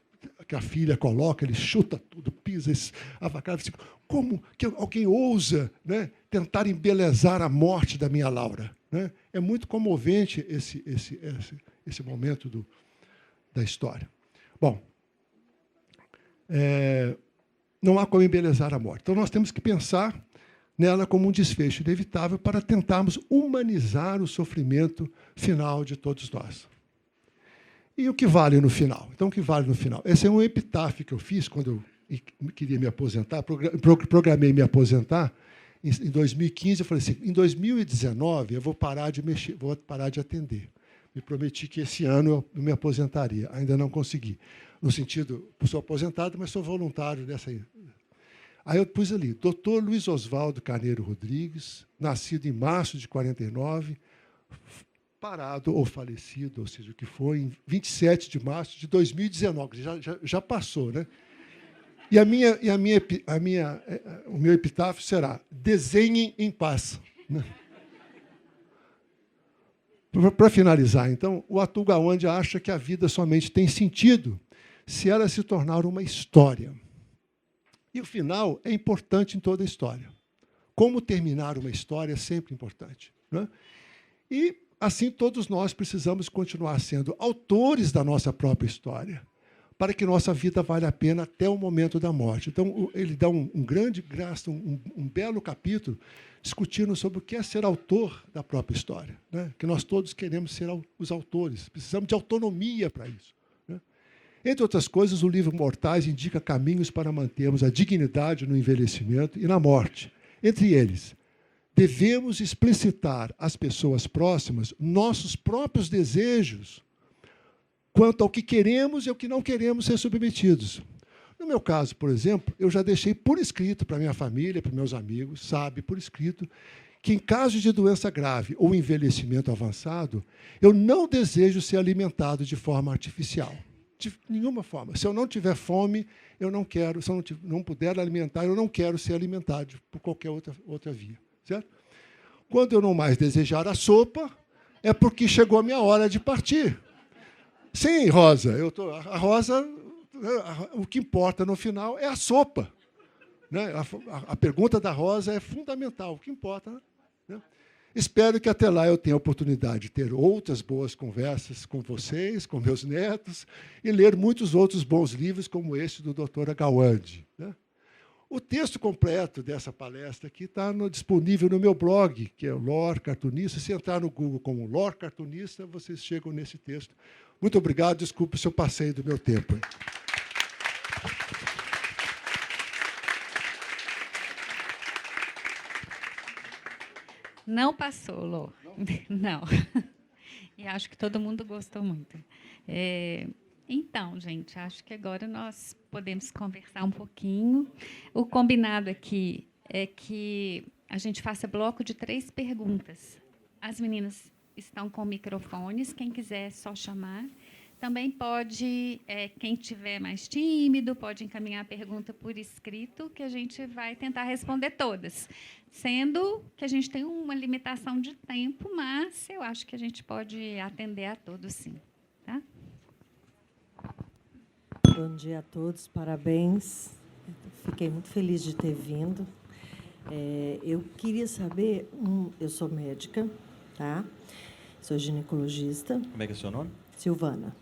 que a filha coloca, ele chuta tudo, pisa, avacalha. Como que alguém ousa, né, tentar embelezar a morte da minha Laura? Né? É muito comovente esse momento da história. Bom, não há como embelezar a morte. Então, nós temos que pensar nela como um desfecho inevitável para tentarmos humanizar o sofrimento final de todos nós. E o que vale no final? Então, o que vale no final? Esse é um epitáfio que eu fiz quando eu queria me aposentar, programei me aposentar. Em 2015, eu falei assim, em 2019, eu vou parar de mexer, vou parar de atender. Me prometi que esse ano eu me aposentaria. Ainda não consegui. No sentido, sou aposentado, mas sou voluntário dessa aí. Aí eu pus ali, Dr. Luiz Oswaldo Carneiro Rodrigues, nascido em março de 49, parado ou falecido, ou seja, o que foi, em 27 de março de 2019, já passou, né? E o meu epitáfio será: desenhem em paz. Né? Para finalizar, então, o Atul-Gawande acha que a vida somente tem sentido se ela se tornar uma história. E o final é importante em toda a história. Como terminar uma história é sempre importante, né? E assim, todos nós precisamos continuar sendo autores da nossa própria história, para que nossa vida valha a pena até o momento da morte. Então, ele dá um belo capítulo discutindo sobre o que é ser autor da própria história, né? Que nós todos queremos ser os autores, precisamos de autonomia para isso, né? Entre outras coisas, o livro Mortais indica caminhos para mantermos a dignidade no envelhecimento e na morte. Entre eles, devemos explicitar às pessoas próximas nossos próprios desejos quanto ao que queremos e ao que não queremos ser submetidos. No meu caso, por exemplo, eu já deixei por escrito para minha família, para meus amigos, por escrito, que em caso de doença grave ou envelhecimento avançado, eu não desejo ser alimentado de forma artificial. De nenhuma forma. Se eu não tiver fome, eu não quero. Se eu não puder alimentar, eu não quero ser alimentado por qualquer outra via. Certo? Quando eu não mais desejar a sopa, é porque chegou a minha hora de partir. Sim, Rosa, a Rosa, o que importa no final é a sopa. Né? A pergunta da Rosa é fundamental, o que importa, né? Espero que até lá eu tenha a oportunidade de ter outras boas conversas com vocês, com meus netos, e ler muitos outros bons livros, como esse do Dr. Gawande, né? O texto completo dessa palestra aqui está disponível no meu blog, que é o Lore Cartunista. Se entrar no Google como Lore Cartunista, vocês chegam nesse texto. Muito obrigado, desculpe se eu passei do meu tempo. Não passou, Lô. Não. E acho que todo mundo gostou muito. Então, gente, acho que agora nós podemos conversar um pouquinho. O combinado aqui é que a gente faça bloco de 3 perguntas. As meninas estão com microfones, quem quiser é só chamar. Também pode, quem tiver mais tímido, pode encaminhar a pergunta por escrito, que a gente vai tentar responder todas. Sendo que a gente tem uma limitação de tempo, mas eu acho que a gente pode atender a todos, sim. Tá? Bom dia a todos, parabéns. Fiquei muito feliz de ter vindo. Eu queria saber, eu sou médica, tá? Sou ginecologista. Como é que é o seu nome? Silvana.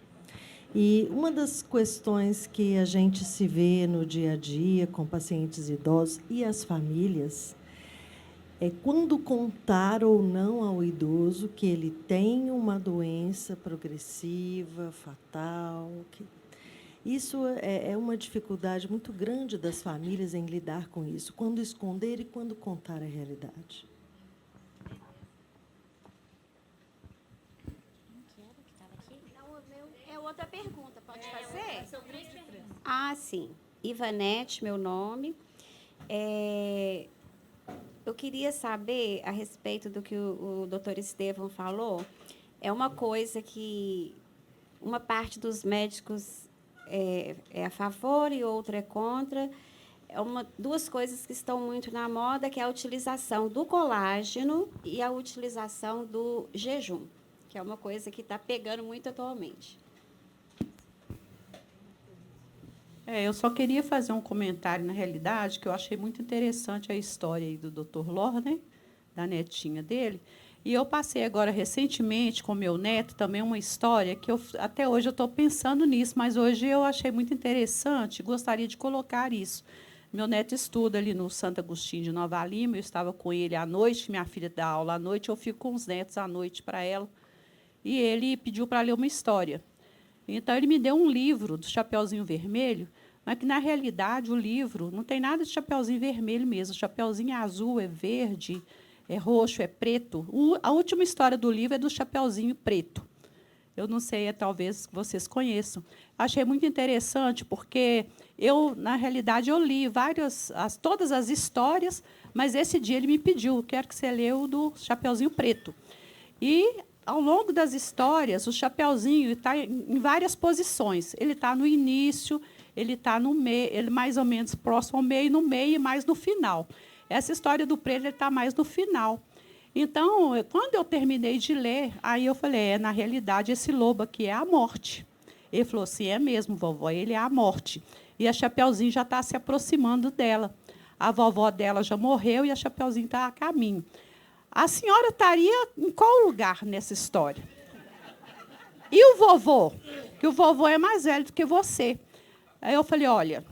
E uma das questões que a gente se vê no dia a dia com pacientes idosos e as famílias é quando contar ou não ao idoso que ele tem uma doença progressiva, fatal. Isso é uma dificuldade muito grande das famílias em lidar com isso, quando esconder e quando contar a realidade. Outra pergunta, pode fazer? Ah, sim. Ivanete, meu nome. Eu queria saber, a respeito do que o doutor Estevão falou, é uma coisa que uma parte dos médicos é a favor e outra é contra. Duas coisas que estão muito na moda, que é a utilização do colágeno e a utilização do jejum, que é uma coisa que está pegando muito atualmente. Eu só queria fazer um comentário, na realidade, que eu achei muito interessante a história aí do Dr. Lorner, da netinha dele. E eu passei agora, recentemente, com meu neto, também uma história que até hoje eu estou pensando nisso, mas hoje eu achei muito interessante, gostaria de colocar isso. Meu neto estuda ali no Santo Agostinho de Nova Lima, eu estava com ele à noite, minha filha dá aula à noite, eu fico com os netos à noite para ela, e ele pediu para ler uma história. Então, ele me deu um livro do Chapeuzinho Vermelho, mas que, na realidade, o livro não tem nada de Chapeuzinho Vermelho mesmo. O Chapeuzinho é azul, é verde, é roxo, é preto. A última história do livro é do Chapeuzinho Preto. Eu não sei, talvez vocês conheçam. Achei muito interessante, porque na realidade, eu li todas as histórias, mas esse dia ele me pediu, quero que você leia o do Chapeuzinho Preto. E, ao longo das histórias, o Chapeuzinho está em várias posições. Ele está no início, ele está no meio, ele mais ou menos próximo ao meio, no meio e mais no final. Essa história do preto está mais no final. Então, quando eu terminei de ler, aí eu falei, na realidade, esse lobo aqui é a morte. Ele falou assim, é mesmo, vovó, ele é a morte. E a Chapeuzinho já está se aproximando dela. A vovó dela já morreu e a Chapeuzinho está a caminho. A senhora estaria em qual lugar nessa história? E o vovô? Que o vovô é mais velho do que você. Aí eu falei, olha,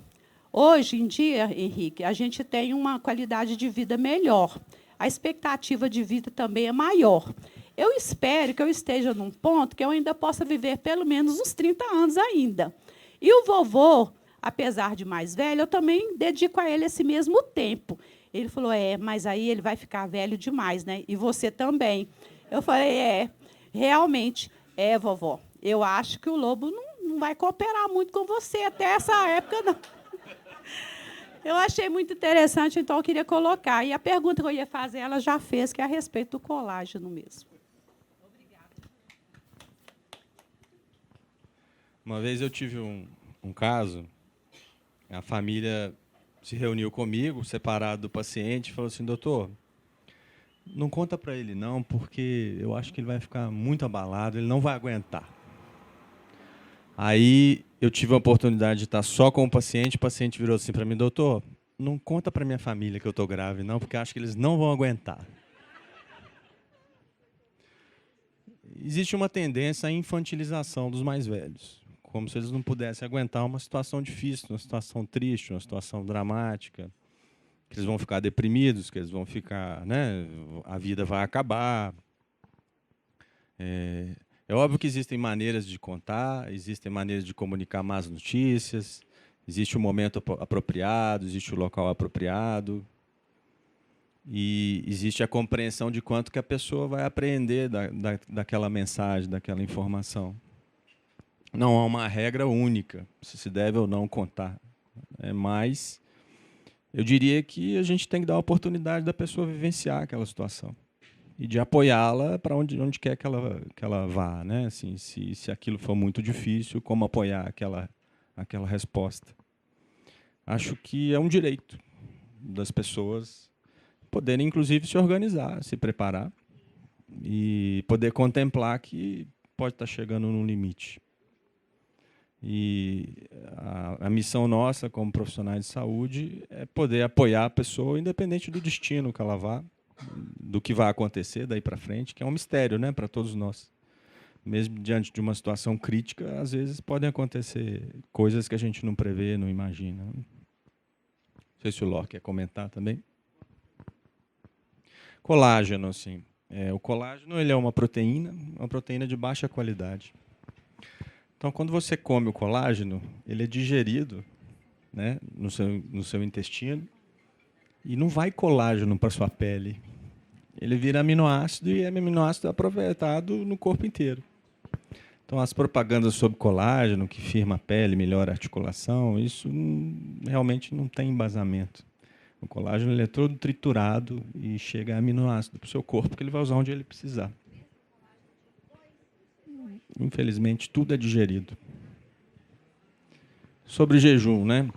hoje em dia, Henrique, a gente tem uma qualidade de vida melhor. A expectativa de vida também é maior. Eu espero que eu esteja num ponto que eu ainda possa viver pelo menos uns 30 anos ainda. E o vovô, apesar de mais velho, eu também dedico a ele esse mesmo tempo. Ele falou, mas aí ele vai ficar velho demais, né? E você também. Eu falei, realmente, vovó, eu acho que o lobo não vai cooperar muito com você até essa época, não. Eu achei muito interessante, então eu queria colocar. E a pergunta que eu ia fazer, ela já fez, que é a respeito do colágeno mesmo. Obrigada. Uma vez eu tive um caso, a família se reuniu comigo, separado do paciente, e falou assim, doutor, não conta para ele não, porque eu acho que ele vai ficar muito abalado, ele não vai aguentar. Aí eu tive a oportunidade de estar só com o paciente virou assim para mim, doutor, não conta para minha família que eu estou grave não, porque acho que eles não vão aguentar. Existe uma tendência à infantilização dos mais velhos, como se eles não pudessem aguentar uma situação difícil, uma situação triste, uma situação dramática, que eles vão ficar deprimidos, que eles vão ficar, né, a vida vai acabar. É óbvio que existem maneiras de contar, existem maneiras de comunicar más notícias, existe o momento apropriado, existe o local apropriado. E existe a compreensão de quanto que a pessoa vai apreender daquela mensagem, daquela informação. Não há uma regra única, se deve ou não contar. Mas eu diria que a gente tem que dar a oportunidade da pessoa vivenciar aquela situação e de apoiá-la para onde quer que ela vá, né? Assim, se aquilo for muito difícil, como apoiar aquela resposta. Acho que é um direito das pessoas poderem, inclusive, se organizar, se preparar e poder contemplar que pode estar chegando num limite. E a missão nossa, como profissionais de saúde, é poder apoiar a pessoa, independente do destino que ela vá, do que vai acontecer daí para frente, que é um mistério, né, para todos nós. Mesmo diante de uma situação crítica, às vezes podem acontecer coisas que a gente não prevê, não imagina. Não sei se o Ló quer comentar também. Colágeno, assim. O colágeno ele é uma proteína de baixa qualidade. Então, quando você come o colágeno, ele é digerido, né, no seu intestino e não vai colágeno para a sua pele. Ele vira aminoácido e é aminoácido aproveitado no corpo inteiro. Então, as propagandas sobre colágeno, que firma a pele, melhora a articulação, isso realmente não tem embasamento. O colágeno ele é todo triturado e chega a aminoácido para o seu corpo, que ele vai usar onde ele precisar. Infelizmente, tudo é digerido. Sobre jejum, né?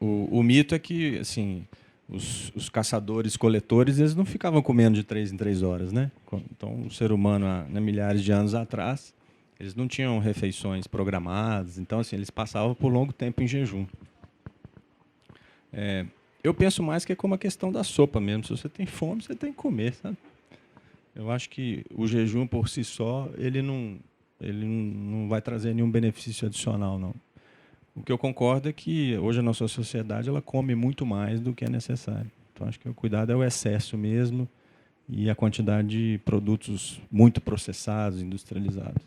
O mito é que, assim, os caçadores-coletores, eles não ficavam comendo de 3 em 3 horas, né? Então, o ser humano, há milhares de anos atrás, eles não tinham refeições programadas. Então, assim, eles passavam por longo tempo em jejum. Eu penso mais que é como a questão da sopa mesmo. Se você tem fome, você tem que comer, sabe? Eu acho que o jejum por si só, ele não vai trazer nenhum benefício adicional, não. O que eu concordo é que hoje a nossa sociedade ela come muito mais do que é necessário. Então acho que o cuidado é o excesso mesmo e a quantidade de produtos muito processados, industrializados.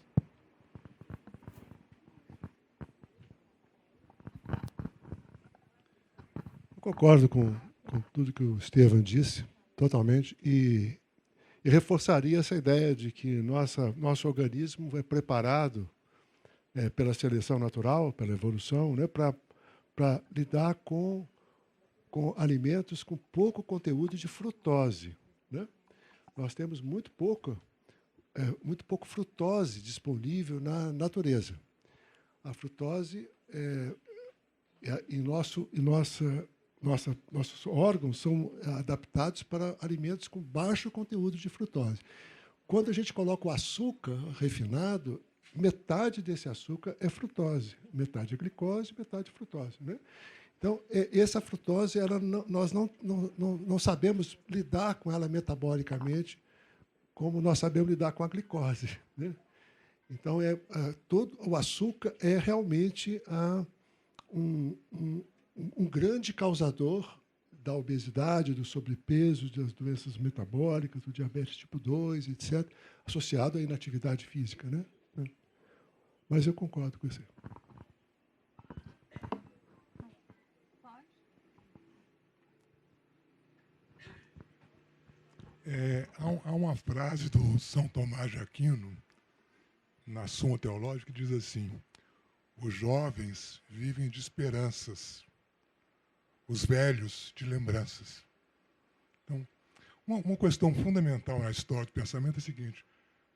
Eu concordo com tudo que o Estevam disse, totalmente, e reforçaria essa ideia de que nosso organismo é preparado pela seleção natural, pela evolução, né, para lidar com alimentos com pouco conteúdo de frutose. Né? Nós temos muito pouco frutose disponível na natureza. A frutose nossos órgãos são adaptados para alimentos com baixo conteúdo de frutose. Quando a gente coloca o açúcar refinado, metade desse açúcar é frutose, metade é glicose, metade é frutose. Né? Então, essa frutose, nós não sabemos lidar com ela metabolicamente como nós sabemos lidar com a glicose. Né? Então, todo o açúcar é realmente um grande causador da obesidade, do sobrepeso, das doenças metabólicas, do diabetes tipo 2, etc., associado à inatividade física. Né? Mas eu concordo com você. Há uma frase do São Tomás de Aquino, na Suma Teológica, que diz assim: os jovens vivem de esperanças, os velhos de lembranças. Então, uma questão fundamental na história do pensamento é a seguinte: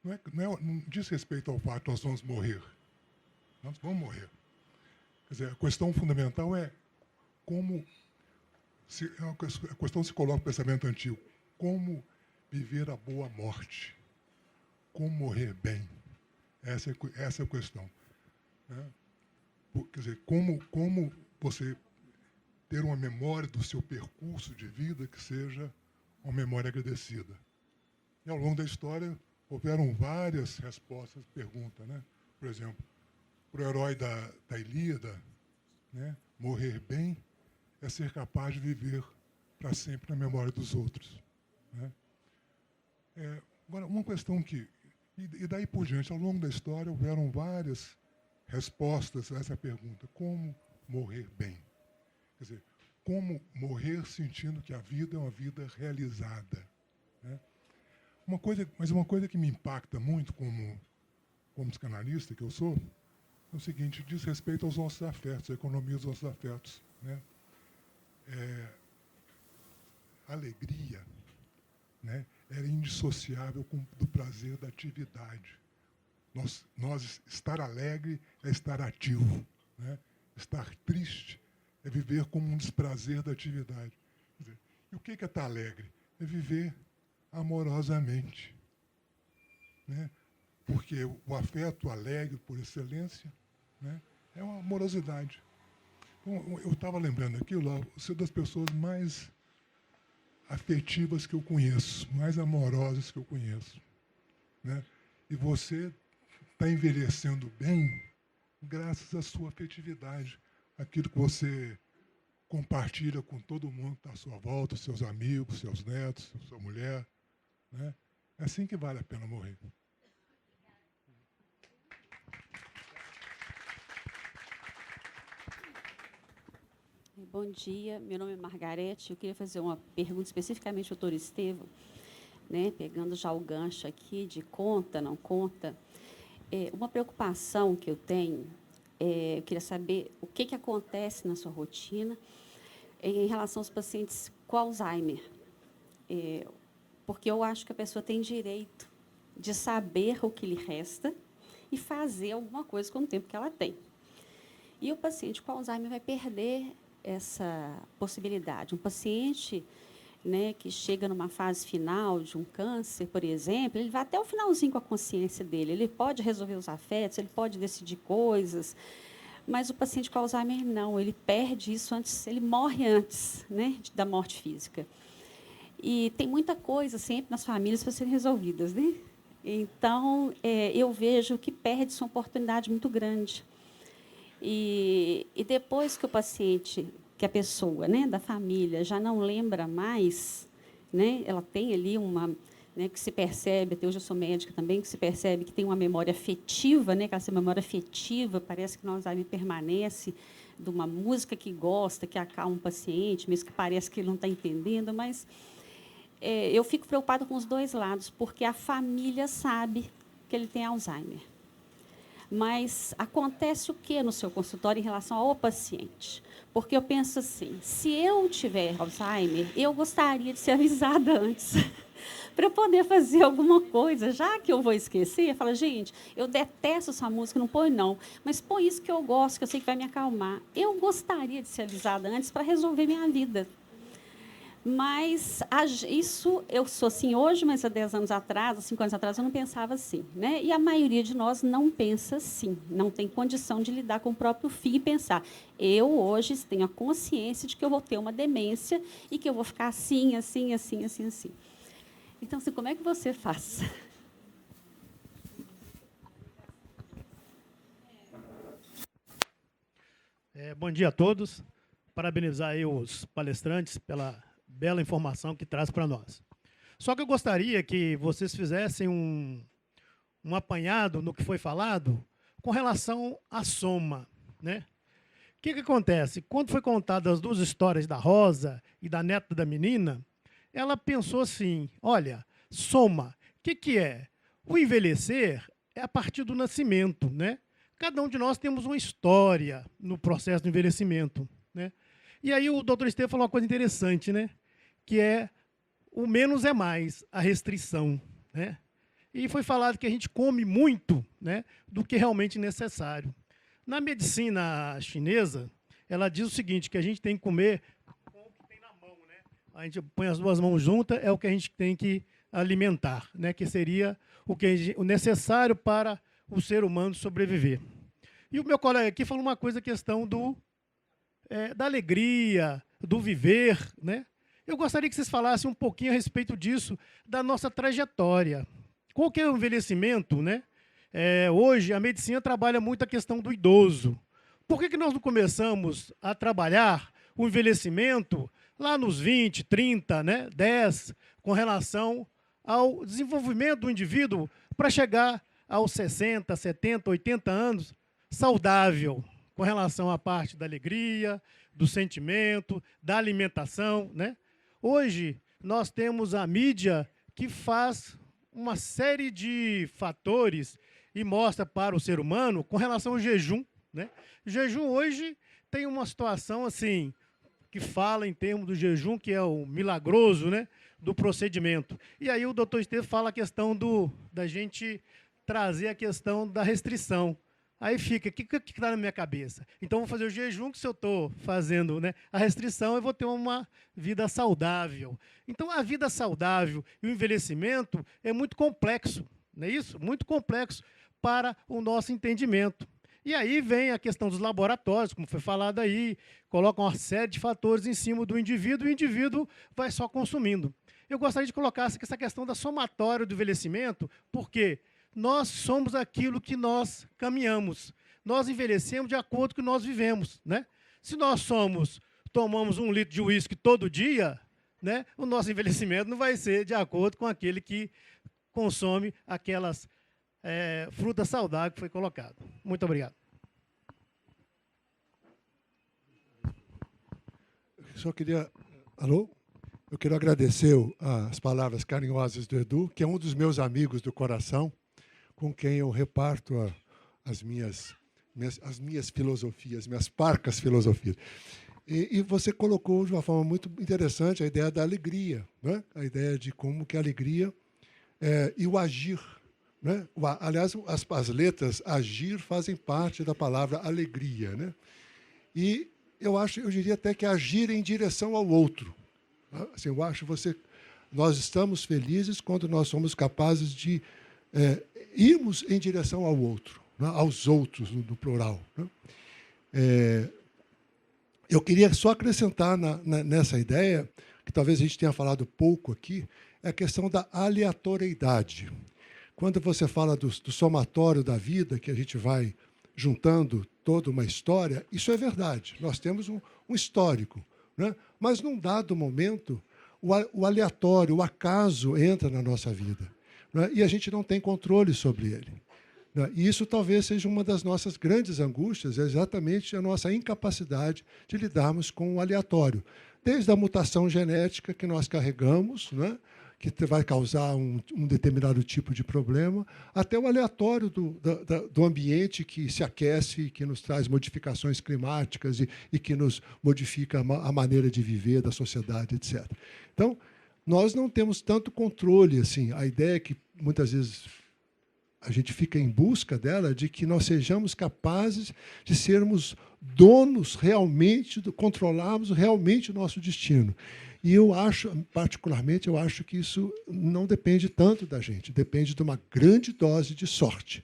não diz respeito ao fato que nós vamos morrer. Nós vamos morrer. Quer dizer, a questão fundamental é como... a questão se coloca no pensamento antigo. Como viver a boa morte? Como morrer bem? Essa é a questão. Né? Quer dizer, como você ter uma memória do seu percurso de vida que seja uma memória agradecida. E ao longo da história, houveram várias respostas à pergunta. Né? Por exemplo, para o herói da Ilíada, né, morrer bem é ser capaz de viver para sempre na memória dos outros. Né? Agora, uma questão que... E daí por diante, ao longo da história, houveram várias respostas a essa pergunta. Como morrer bem? Quer dizer, como morrer sentindo que a vida é uma vida realizada, né? Mas uma coisa que me impacta muito como psicanalista que eu sou é o seguinte: diz respeito aos nossos afetos, à economia dos nossos afetos, né? A alegria, né, era indissociável do prazer da atividade. Nós estar alegre é estar ativo, né? Estar triste é viver como um desprazer da atividade. Quer dizer, e o que é estar alegre? É viver amorosamente, né? Porque o afeto alegre, por excelência, né, é uma amorosidade. Então, eu estava lembrando aqui, Laura, você é das pessoas mais afetivas que eu conheço, mais amorosas que eu conheço, né? E você está envelhecendo bem graças à sua afetividade, aquilo que você compartilha com todo mundo que está à sua volta, seus amigos, seus netos, sua mulher, né? É assim que vale a pena morrer. Bom dia, meu nome é Margarete. Eu queria fazer uma pergunta especificamente ao doutor Estevão, né, pegando já o gancho aqui de conta, não conta. Uma preocupação que eu tenho, eu queria saber o que acontece na sua rotina em relação aos pacientes com Alzheimer. Porque eu acho que a pessoa tem direito de saber o que lhe resta e fazer alguma coisa com o tempo que ela tem. E o paciente com Alzheimer vai perder essa possibilidade. Um paciente, né, que chega numa fase final de um câncer, por exemplo, ele vai até o finalzinho com a consciência dele. Ele pode resolver os afetos, ele pode decidir coisas, mas o paciente com Alzheimer não, ele perde isso antes, ele morre antes, né, da morte física. E tem muita coisa sempre nas famílias para serem resolvidas, né? Então, eu vejo que perde-se uma oportunidade muito grande. E depois que o paciente, que a pessoa, né, da família, já não lembra mais, né, ela tem ali uma, né, que se percebe, até hoje eu sou médica também, que se percebe que tem uma memória afetiva, né, que essa memória afetiva, parece que no Alzheimer permanece, de uma música que gosta, que acalma um paciente, mesmo que pareça que ele não está entendendo, mas eu fico preocupada com os dois lados, porque a família sabe que ele tem Alzheimer. Mas acontece o que no seu consultório em relação ao paciente? Porque eu penso assim, se eu tiver Alzheimer, eu gostaria de ser avisada antes, para poder fazer alguma coisa, já que eu vou esquecer, eu falo, gente, eu detesto essa música, não põe não, mas põe isso que eu gosto, que eu sei que vai me acalmar. Eu gostaria de ser avisada antes para resolver minha vida. Mas isso, eu sou assim hoje, mas há 10 anos atrás, há 5 anos atrás, eu não pensava assim, né? E a maioria de nós não pensa assim, não tem condição de lidar com o próprio filho e pensar, eu hoje tenho a consciência de que eu vou ter uma demência e que eu vou ficar assim, assim, assim, assim, assim. Então, assim, como é que você faz? Bom dia a todos. Parabenizar aí os palestrantes pela bela informação que traz para nós. Só que eu gostaria que vocês fizessem um apanhado no que foi falado com relação à soma, né? O que acontece? Quando foi contada as duas histórias da Rosa e da neta da menina, ela pensou assim, olha, soma, o que é? O envelhecer é a partir do nascimento, né? Cada um de nós temos uma história no processo do envelhecimento, né? E aí o doutor Estevão falou uma coisa interessante, né? Que é o menos é mais, a restrição, né? E foi falado que a gente come muito, né, do que realmente necessário. Na medicina chinesa, ela diz o seguinte, que a gente tem que comer com o que tem na mão, né? A gente põe as duas mãos juntas, é o que a gente tem que alimentar, né? Que seria o necessário para o ser humano sobreviver. E o meu colega aqui falou uma coisa, a questão da alegria, do viver, né? Eu gostaria que vocês falassem um pouquinho a respeito disso, da nossa trajetória. Qual que é o envelhecimento, né? Hoje, a medicina trabalha muito a questão do idoso. Por que nós não começamos a trabalhar o envelhecimento lá nos 20, 30, né, 10, com relação ao desenvolvimento do indivíduo para chegar aos 60, 70, 80 anos saudável, com relação à parte da alegria, do sentimento, da alimentação, né? Hoje, nós temos a mídia que faz uma série de fatores e mostra para o ser humano com relação ao jejum, né? O jejum hoje tem uma situação assim, que fala em termos do jejum, que é o milagroso, né, do procedimento. E aí o doutor Estevam fala a questão da gente trazer a questão da restrição. Aí fica, o que está na minha cabeça? Então, vou fazer o jejum, que se eu estou fazendo, né, a restrição, eu vou ter uma vida saudável. Então, a vida saudável e o envelhecimento é muito complexo, não é isso? Muito complexo para o nosso entendimento. E aí vem a questão dos laboratórios, como foi falado aí, colocam uma série de fatores em cima do indivíduo, e o indivíduo vai só consumindo. Eu gostaria de colocar essa questão da somatória do envelhecimento, porque nós somos aquilo que nós caminhamos. Nós envelhecemos de acordo com o que nós vivemos, né? Se nós tomamos 1 litro de uísque todo dia, né, o nosso envelhecimento não vai ser de acordo com aquele que consome aquelas frutas saudáveis que foi colocado. Muito obrigado. Só queria... Alô? Eu quero agradecer as palavras carinhosas do Edu, que é um dos meus amigos do coração, com quem eu reparto as minhas filosofias, minhas parcas filosofias. E você colocou de uma forma muito interessante a ideia da alegria, né? A ideia de como que a alegria e o agir. Né? Aliás, as letras agir fazem parte da palavra alegria. Né? E eu diria até que agir em direção ao outro. Assim, eu acho nós estamos felizes quando nós somos capazes de irmos em direção ao outro, né? Aos outros, no plural. Né? Eu queria só acrescentar nessa ideia, que talvez a gente tenha falado pouco aqui, é a questão da aleatoriedade. Quando você fala do somatório da vida, que a gente vai juntando toda uma história, isso é verdade. Nós temos um histórico. Né? Mas, num dado momento, o aleatório, o acaso entra na nossa vida. Né? E a gente não tem controle sobre ele. Né? E isso talvez seja uma das nossas grandes angústias, é exatamente a nossa incapacidade de lidarmos com o aleatório. Desde a mutação genética que nós carregamos, né? Que vai causar um determinado tipo de problema, até o aleatório do ambiente que se aquece, que nos traz modificações climáticas e que nos modifica a maneira de viver da sociedade, etc. Então, nós não temos tanto controle. Assim, a ideia é que, muitas vezes, a gente fica em busca dela, de que nós sejamos capazes de sermos donos realmente, controlarmos realmente o nosso destino. E eu acho, particularmente, que isso não depende tanto da gente, depende de uma grande dose de sorte.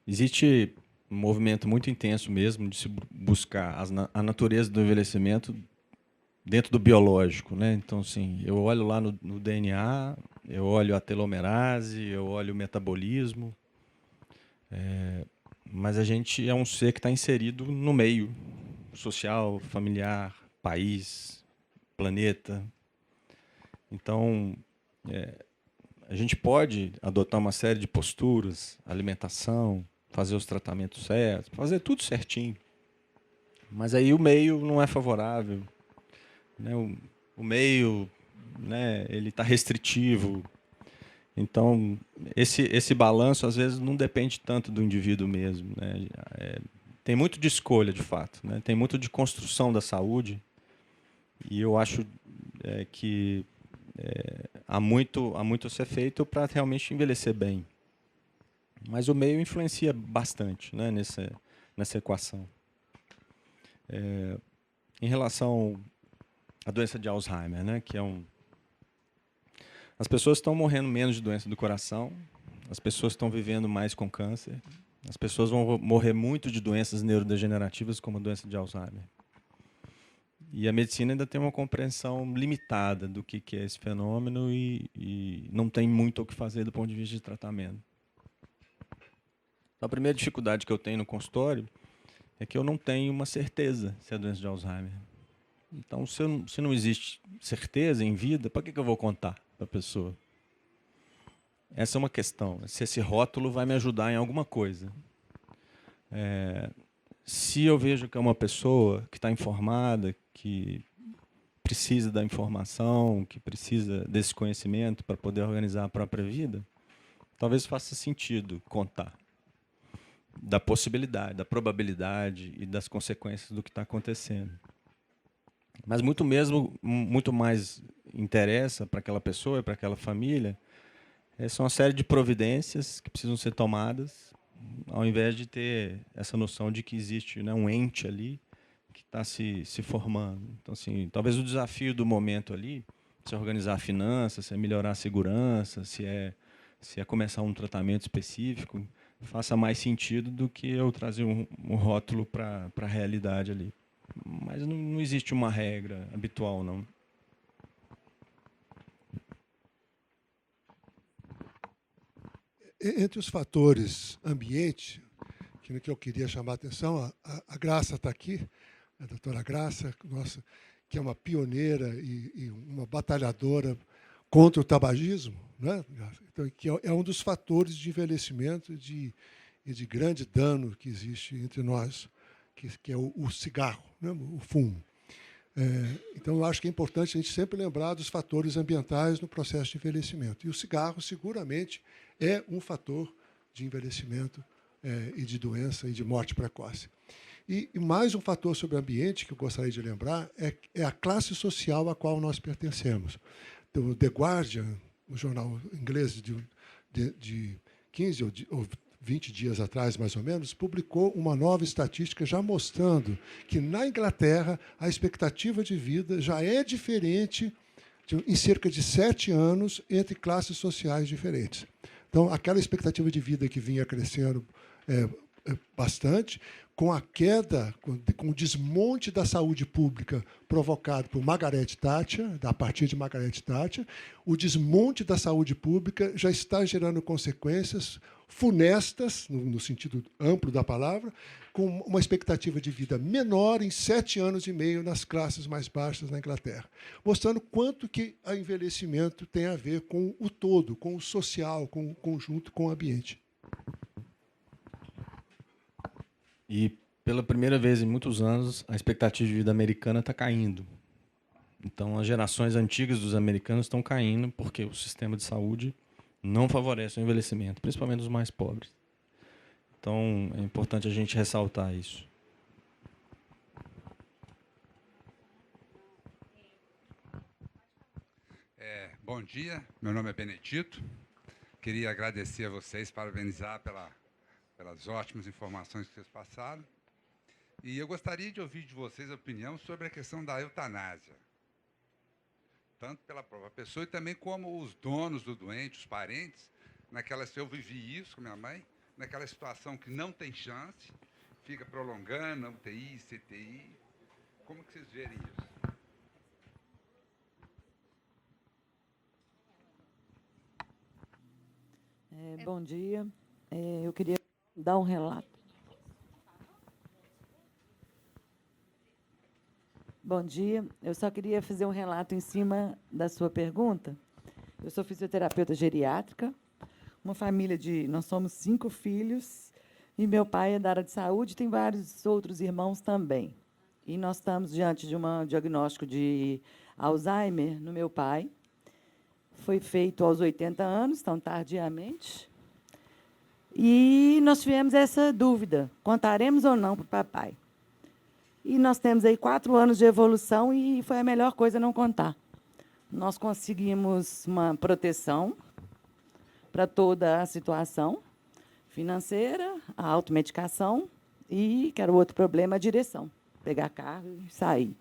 Existe um movimento muito intenso mesmo de se buscar a natureza do envelhecimento dentro do biológico, né? Então, assim, eu olho lá no DNA, eu olho a telomerase, eu olho o metabolismo, mas a gente é um ser que está inserido no meio social, familiar, país, planeta. Então, a gente pode adotar uma série de posturas, alimentação, fazer os tratamentos certos, fazer tudo certinho. Mas aí o meio não é favorável. Né? O meio, né, ele está restritivo. Então, esse balanço, às vezes, não depende tanto do indivíduo mesmo. Né? Tem muito de escolha, de fato. Né? Tem muito de construção da saúde. E eu acho que há muito a ser feito para realmente envelhecer bem. Mas o meio influencia bastante, né, nessa equação. Em relação à doença de Alzheimer, né, que as pessoas estão morrendo menos de doença do coração, as pessoas estão vivendo mais com câncer, as pessoas vão morrer muito de doenças neurodegenerativas, como a doença de Alzheimer. E a medicina ainda tem uma compreensão limitada do que é esse fenômeno e não tem muito o que fazer do ponto de vista de tratamento. A primeira dificuldade que eu tenho no consultório é que eu não tenho uma certeza se é doença de Alzheimer. Então, se não existe certeza em vida, para que eu vou contar para a pessoa? Essa é uma questão, se esse rótulo vai me ajudar em alguma coisa. Se eu vejo que é uma pessoa que está informada, que precisa da informação, que precisa desse conhecimento para poder organizar a própria vida, talvez faça sentido contar da possibilidade, da probabilidade e das consequências do que está acontecendo. Mas muito mais interessa para aquela pessoa e para aquela família são uma série de providências que precisam ser tomadas, ao invés de ter essa noção de que existe, né, um ente ali que está se formando. Então, assim, talvez o desafio do momento ali, se é organizar a finança, se é melhorar a segurança, se é começar um tratamento específico, faça mais sentido do que eu trazer um rótulo para a realidade ali. Mas não existe uma regra habitual, não. Entre os fatores ambiente, que eu queria chamar a atenção, a Graça está aqui, a doutora Graça, nossa, que é uma pioneira e uma batalhadora contra o tabagismo, né? Então, que é um dos fatores de envelhecimento e de grande dano que existe entre nós, que é o cigarro, né? O fumo. Então, eu acho que é importante a gente sempre lembrar dos fatores ambientais no processo de envelhecimento. E o cigarro, seguramente, é um fator de envelhecimento e de doença e de morte precoce. E mais um fator sobre o ambiente que eu gostaria de lembrar é a classe social a qual nós pertencemos. Então, o The Guardian, o jornal inglês de 15 ou 20 dias atrás, mais ou menos, publicou uma nova estatística já mostrando que, na Inglaterra, a expectativa de vida já é diferente em cerca de 7 anos entre classes sociais diferentes. Então, aquela expectativa de vida que vinha crescendo bastante, com a queda, com o desmonte da saúde pública provocado por Margaret Thatcher, a partir de Margaret Thatcher, o desmonte da saúde pública já está gerando consequências funestas, no sentido amplo da palavra, com uma expectativa de vida menor em 7 anos e meio nas classes mais baixas na Inglaterra, mostrando quanto que o envelhecimento tem a ver com o todo, com o social, com o conjunto, com o ambiente. E, pela primeira vez em muitos anos, a expectativa de vida americana está caindo. Então, as gerações antigas dos americanos estão caindo porque o sistema de saúde não favorece o envelhecimento, principalmente os mais pobres. Então, é importante a gente ressaltar isso. Bom dia, meu nome é Benedito. Queria agradecer a vocês, parabenizar pelas ótimas informações que vocês passaram. E eu gostaria de ouvir de vocês a opinião sobre a questão da eutanásia. Tanto pela própria pessoa e também como os donos do doente, os parentes, eu vivi isso com minha mãe, naquela situação que não tem chance, fica prolongando, UTI, CTI. Como que vocês verem isso? Bom dia. Eu queria dar um relato. Bom dia. Eu só queria fazer um relato em cima da sua pergunta. Eu sou fisioterapeuta geriátrica, uma família nós somos 5 filhos, e meu pai é da área de saúde, tem vários outros irmãos também. E nós estamos diante de um diagnóstico de Alzheimer no meu pai. Foi feito aos 80 anos, tão tardiamente. E nós tivemos essa dúvida, contaremos ou não para o papai. E nós temos aí 4 anos de evolução e foi a melhor coisa não contar. Nós conseguimos uma proteção para toda a situação financeira, a automedicação e, que era o outro problema, a direção. Pegar carro e sair.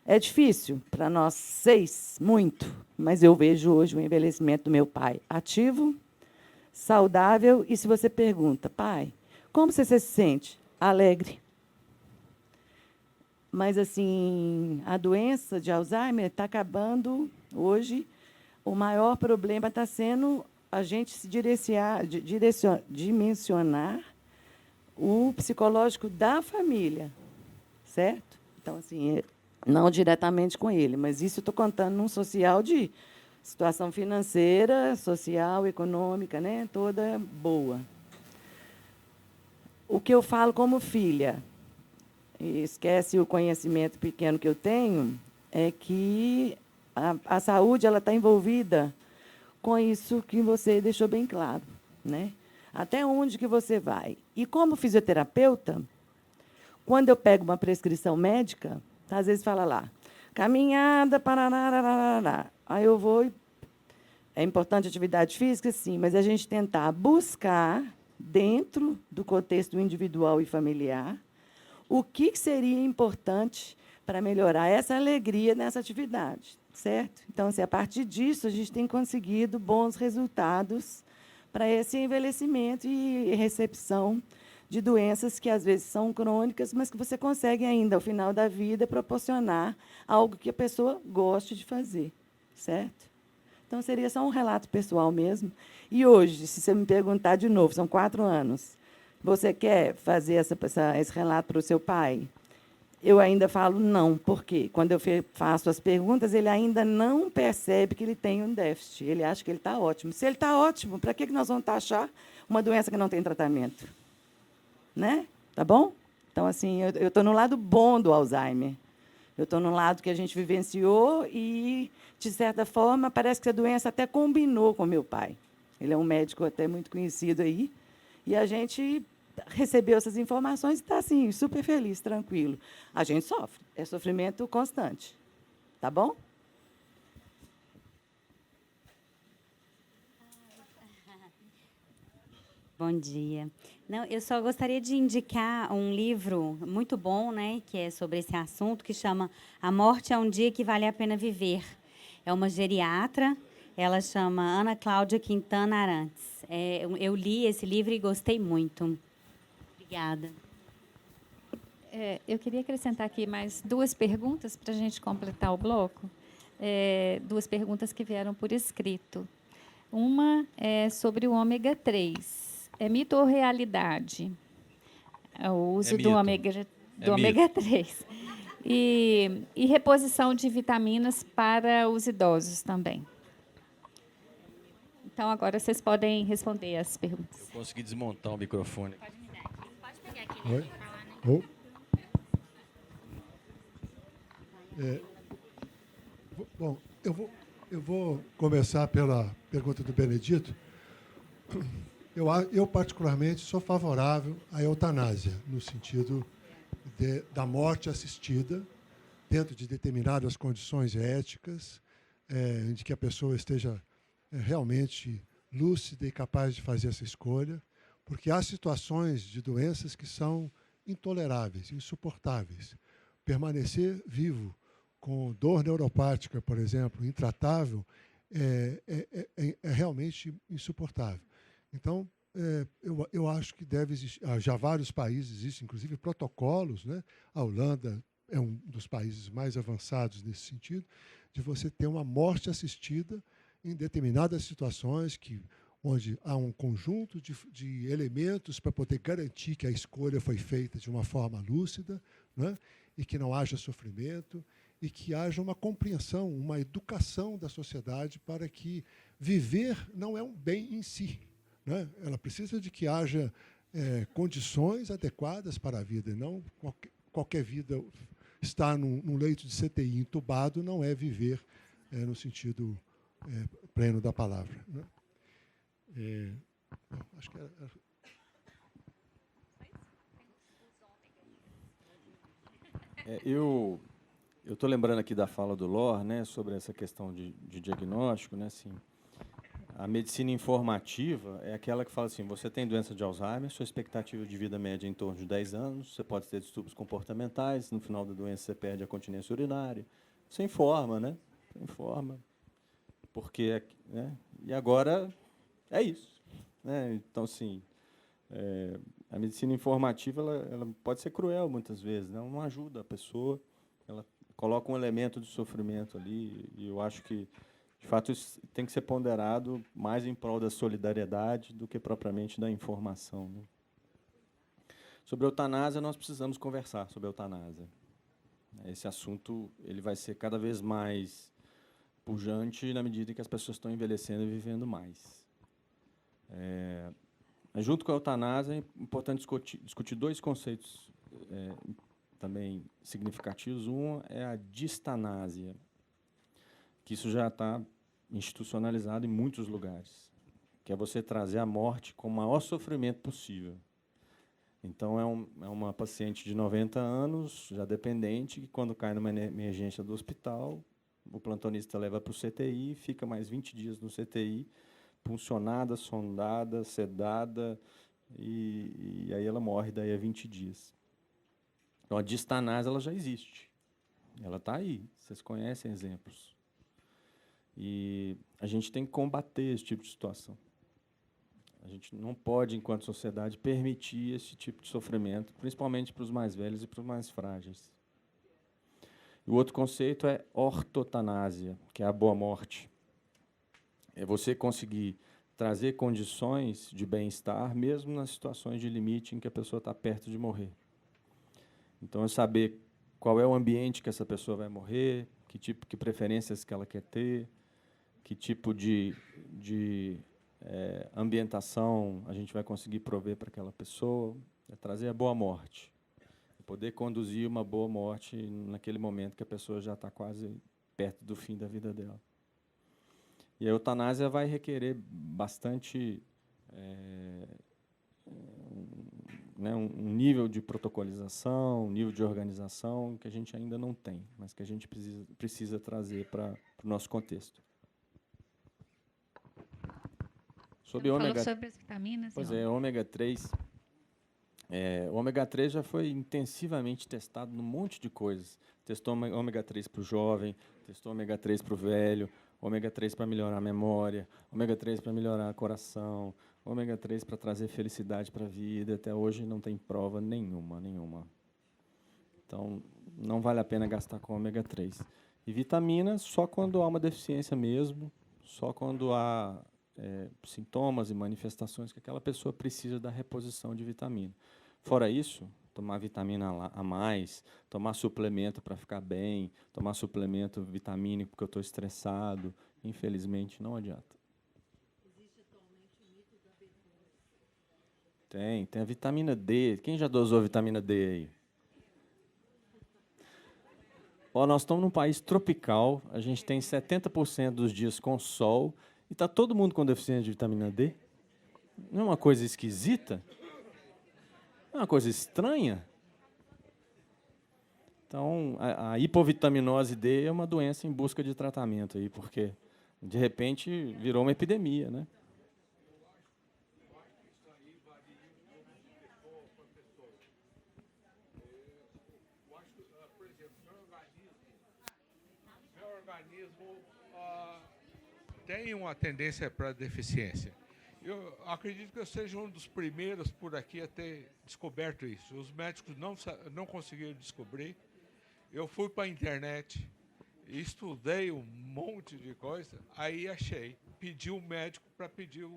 É difícil para nós 6, muito, mas eu vejo hoje o envelhecimento do meu pai ativo, saudável, e se você pergunta, pai, como você se sente? Alegre. Mas, assim, a doença de Alzheimer está acabando hoje. O maior problema está sendo a gente se dimensionar o psicológico da família, certo? Então, assim, não diretamente com ele, mas isso eu estou contando num social de situação financeira, social, econômica, né, toda boa. O que eu falo como filha, e esquece o conhecimento pequeno que eu tenho, é que a saúde ela está envolvida com isso que você deixou bem claro, né? Até onde que você vai. E como fisioterapeuta, quando eu pego uma prescrição médica, às vezes fala lá, caminhada, parará. Aí eu vou e é importante a atividade física, sim, mas a gente tentar buscar, dentro do contexto individual e familiar, o que seria importante para melhorar essa alegria nessa atividade, certo? Então, a partir disso, a gente tem conseguido bons resultados para esse envelhecimento e recepção de doenças que, às vezes, são crônicas, mas que você consegue ainda, ao final da vida, proporcionar algo que a pessoa goste de fazer, certo? Então, seria só um relato pessoal mesmo. E hoje, se você me perguntar de novo, são 4 anos, você quer fazer esse relato para o seu pai? Eu ainda falo não, porque quando eu faço as perguntas, ele ainda não percebe que ele tem um déficit. Ele acha que ele está ótimo. Se ele está ótimo, para que nós vamos taxar uma doença que não tem tratamento? Né? Tá bom? Então, assim, eu estou no lado bom do Alzheimer. Eu estou no lado que a gente vivenciou e, de certa forma, parece que a doença até combinou com meu pai. Ele é um médico até muito conhecido aí. E a gente recebeu essas informações e está, assim, super feliz, tranquilo. A gente sofre. É sofrimento constante. Tá bom? Bom dia. Não, eu só gostaria de indicar um livro muito bom, né, que é sobre esse assunto, que chama A Morte é um Dia que Vale a Pena Viver. É uma geriatra, ela chama Ana Cláudia Quintana Arantes. Eu li esse livro e gostei muito. Obrigada. Eu queria acrescentar aqui mais 2 perguntas para a gente completar o bloco. 2 perguntas que vieram por escrito. Uma é sobre o ômega 3. É mito ou realidade o uso do ômega 3? E reposição de vitaminas para os idosos também. Então, agora vocês podem responder as perguntas. Eu consegui desmontar o microfone. Pode pegar aqui, né? Oi? Bom, eu vou começar pela pergunta do Benedito. Eu, particularmente, sou favorável à eutanásia, no sentido da morte assistida, dentro de determinadas condições éticas, de que a pessoa esteja realmente lúcida e capaz de fazer essa escolha, porque há situações de doenças que são intoleráveis, insuportáveis. Permanecer vivo com dor neuropática, por exemplo, intratável, é realmente insuportável. Então, eu acho que deve existir, já vários países existem, inclusive, protocolos, né? A Holanda é um dos países mais avançados nesse sentido, de você ter uma morte assistida em determinadas situações onde há um conjunto de elementos para poder garantir que a escolha foi feita de uma forma lúcida, né? E que não haja sofrimento, e que haja uma compreensão, uma educação da sociedade para que viver não é um bem em si, né? Ela precisa de que haja condições adequadas para a vida, e não qualquer vida. Estar num leito de CTI entubado não é viver no sentido pleno da palavra, né? Acho que era... Eu estou lembrando aqui da fala do Lor, né, sobre essa questão de diagnóstico, né, assim, a medicina informativa é aquela que fala assim, você tem doença de Alzheimer, sua expectativa de vida média é em torno de 10 anos, você pode ter distúrbios comportamentais, no final da doença você perde a continência urinária. Você informa, né? Informa. Porque, né? E agora é isso, né? Então, assim, a medicina informativa ela pode ser cruel muitas vezes, né? Não ajuda a pessoa, ela coloca um elemento de sofrimento ali, e eu acho que, de fato, isso tem que ser ponderado mais em prol da solidariedade do que propriamente da informação, né? Sobre a eutanásia, nós precisamos conversar sobre a eutanásia. Esse assunto ele vai ser cada vez mais pujante na medida em que as pessoas estão envelhecendo e vivendo mais. Junto com a eutanásia, é importante discutir dois conceitos também significativos. Um é a distanásia, que isso já está institucionalizado em muitos lugares, que é você trazer a morte com o maior sofrimento possível. Então, é uma paciente de 90 anos, já dependente, que, quando cai numa emergência do hospital, o plantonista leva para o CTI, fica mais 20 dias no CTI, puncionada, sondada, sedada, e aí ela morre daí a 20 dias. Então, a distanase ela já existe. Ela está aí. Vocês conhecem exemplos. E a gente tem que combater esse tipo de situação. A gente não pode, enquanto sociedade, permitir esse tipo de sofrimento, principalmente para os mais velhos e para os mais frágeis. E o outro conceito é ortotanásia, que é a boa morte. É você conseguir trazer condições de bem-estar, mesmo nas situações de limite em que a pessoa está perto de morrer. Então, é saber qual é o ambiente que essa pessoa vai morrer, que preferências que ela quer ter, que tipo de ambientação a gente vai conseguir prover para aquela pessoa, é trazer a boa morte, poder conduzir uma boa morte naquele momento que a pessoa já está quase perto do fim da vida dela. E a eutanásia vai requerer bastante um nível de protocolização, um nível de organização que a gente ainda não tem, mas que a gente precisa trazer para o nosso contexto. Sobre as vitaminas. Pois é, ômega 3. O ômega 3 já foi intensivamente testado num monte de coisas. Testou ômega 3 para o jovem, testou ômega 3 para o velho, ômega 3 para melhorar a memória, ômega 3 para melhorar o coração, ômega 3 para trazer felicidade para a vida. Até hoje não tem prova nenhuma. Então, não vale a pena gastar com ômega 3. E vitaminas só quando há uma deficiência mesmo, só quando há sintomas e manifestações que aquela pessoa precisa da reposição de vitamina. Fora isso, tomar vitamina a mais, tomar suplemento para ficar bem, tomar suplemento vitamínico porque eu estou estressado, infelizmente não adianta. Existe atualmente o mito da B12? Tem a vitamina D. Quem já dosou vitamina D aí? Nós estamos num país tropical, a gente tem 70% dos dias com sol, e está todo mundo com deficiência de vitamina D? Não é uma coisa esquisita? Não é uma coisa estranha? Então, a hipovitaminose D é uma doença em busca de tratamento, aí, porque, de repente, virou uma epidemia, né? Por exemplo, meu organismo tem uma tendência para deficiência. Eu acredito que eu seja um dos primeiros por aqui a ter descoberto isso. Os médicos não conseguiram descobrir. Eu fui para a internet, estudei um monte de coisa, aí achei. Pedi o médico para pedir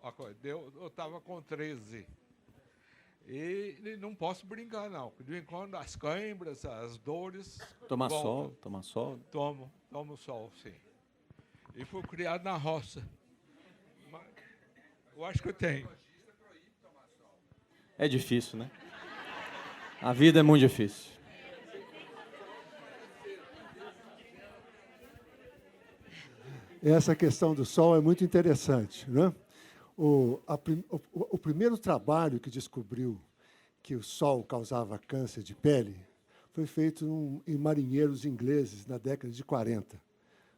a coisa. Eu estava com 13. E não posso brincar, não. De vez em quando as câimbras, as dores... Tomar sol? Tomo sol, sim. E fui criado na roça. Mas eu acho que eu tenho. É difícil, né? A vida é muito difícil. Essa questão do sol é muito interessante, né? O primeiro trabalho que descobriu que o sol causava câncer de pele foi feito em marinheiros ingleses na década de 40.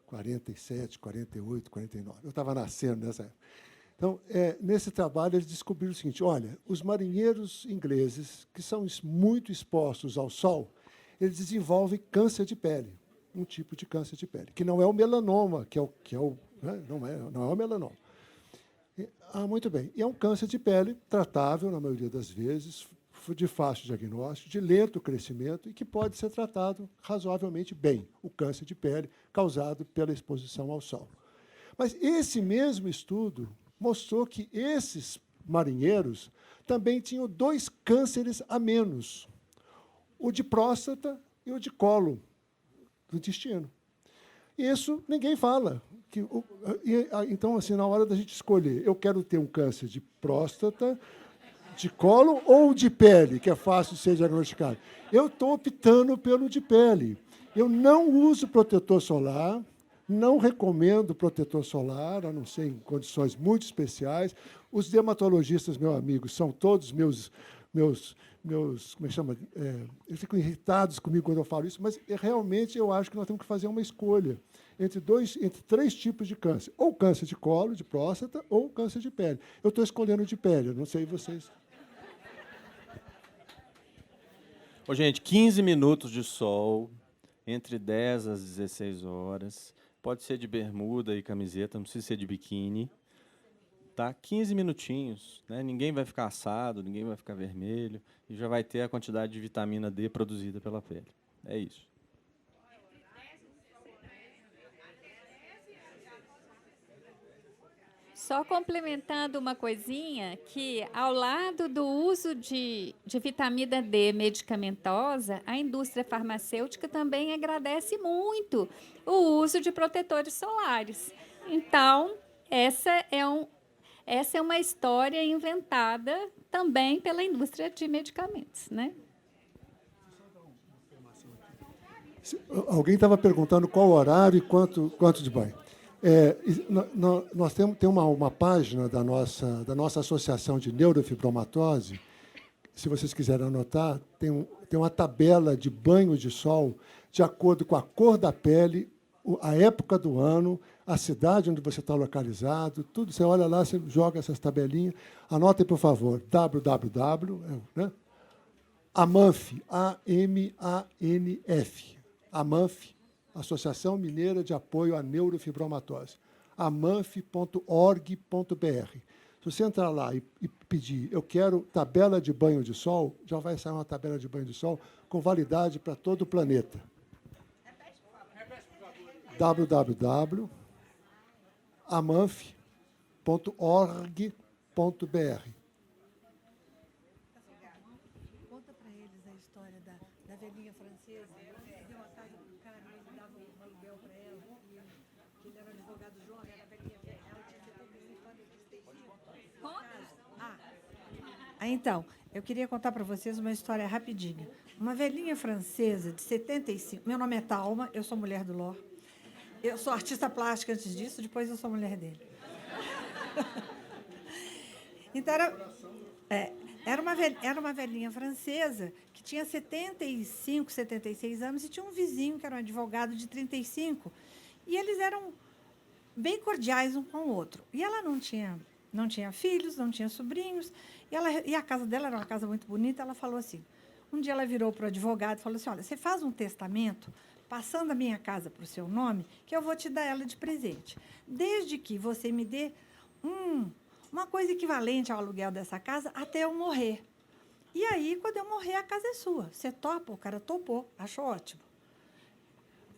47, 48, 49. Eu estava nascendo nessa época. Então, nesse trabalho, eles descobriram o seguinte: olha, os marinheiros ingleses, que são muito expostos ao sol, eles desenvolvem câncer de pele, um tipo de câncer de pele, que não é o melanoma, não é o melanoma. Muito bem. E é um câncer de pele tratável, na maioria das vezes, de fácil diagnóstico, de lento crescimento e que pode ser tratado razoavelmente bem, o câncer de pele causado pela exposição ao sol. Mas esse mesmo estudo mostrou que esses marinheiros também tinham 2 cânceres a menos, o de próstata e o de colo do intestino. Isso ninguém fala. Então, assim, na hora da gente escolher, eu quero ter um câncer de próstata, de colo ou de pele, que é fácil de ser diagnosticado. Eu estou optando pelo de pele. Eu não uso protetor solar, não recomendo protetor solar, a não ser em condições muito especiais. Os dermatologistas, meus amigos, são todos meus como é que chama? Eles ficam irritados comigo quando eu falo isso, mas realmente eu acho que nós temos que fazer uma escolha entre 3 tipos de câncer. Ou câncer de colo, de próstata, ou câncer de pele. Eu estou escolhendo de pele, eu não sei vocês. Ô, gente, 15 minutos de sol, entre 10 às 16 horas. Pode ser de bermuda e camiseta, não precisa ser de biquíni. Tá? 15 minutinhos, né? Ninguém vai ficar assado, ninguém vai ficar vermelho, e já vai ter a quantidade de vitamina D produzida pela pele. É isso. Só complementando uma coisinha, que ao lado do uso de vitamina D medicamentosa, a indústria farmacêutica também agradece muito o uso de protetores solares. Então, essa é uma história inventada também pela indústria de medicamentos, né? Alguém estava perguntando qual horário e quanto de banho. Nós temos uma página da nossa Associação de Neurofibromatose. Se vocês quiserem anotar, tem uma tabela de banho de sol de acordo com a cor da pele, a época do ano, a cidade onde você está localizado, tudo. Você olha lá, você joga essas tabelinhas. Anotem, por favor, Amanf, A-M-A-N-F, Amanf, Associação Mineira de Apoio à Neurofibromatose, amanf.org.br. Se você entrar lá e pedir, eu quero tabela de banho de sol, já vai sair uma tabela de banho de sol com validade para todo o planeta. www.amanf.org.br. Conta para eles a história da velhinha francesa. Deu uma casa para o cara, ele dava um aluguel para ela, que ele era advogado jovem, era velhinha, ela tinha 75 anos de então, eu queria contar para vocês uma história rapidinha. Uma velhinha francesa de 75, meu nome é Talma, eu sou mulher do Lor. Eu sou artista plástica antes disso, depois eu sou mulher dele. Então, era uma velhinha francesa que tinha 75, 76 anos e tinha um vizinho que era um advogado de 35. E eles eram bem cordiais um com o outro. E ela não tinha filhos, não tinha sobrinhos. E a casa dela era uma casa muito bonita. Ela falou assim, um dia ela virou para o advogado e falou assim, olha, você faz um testamento passando a minha casa para o seu nome, que eu vou te dar ela de presente. Desde que você me dê uma coisa equivalente ao aluguel dessa casa até eu morrer. E aí, quando eu morrer, a casa é sua. Você topa? O cara topou, achou ótimo.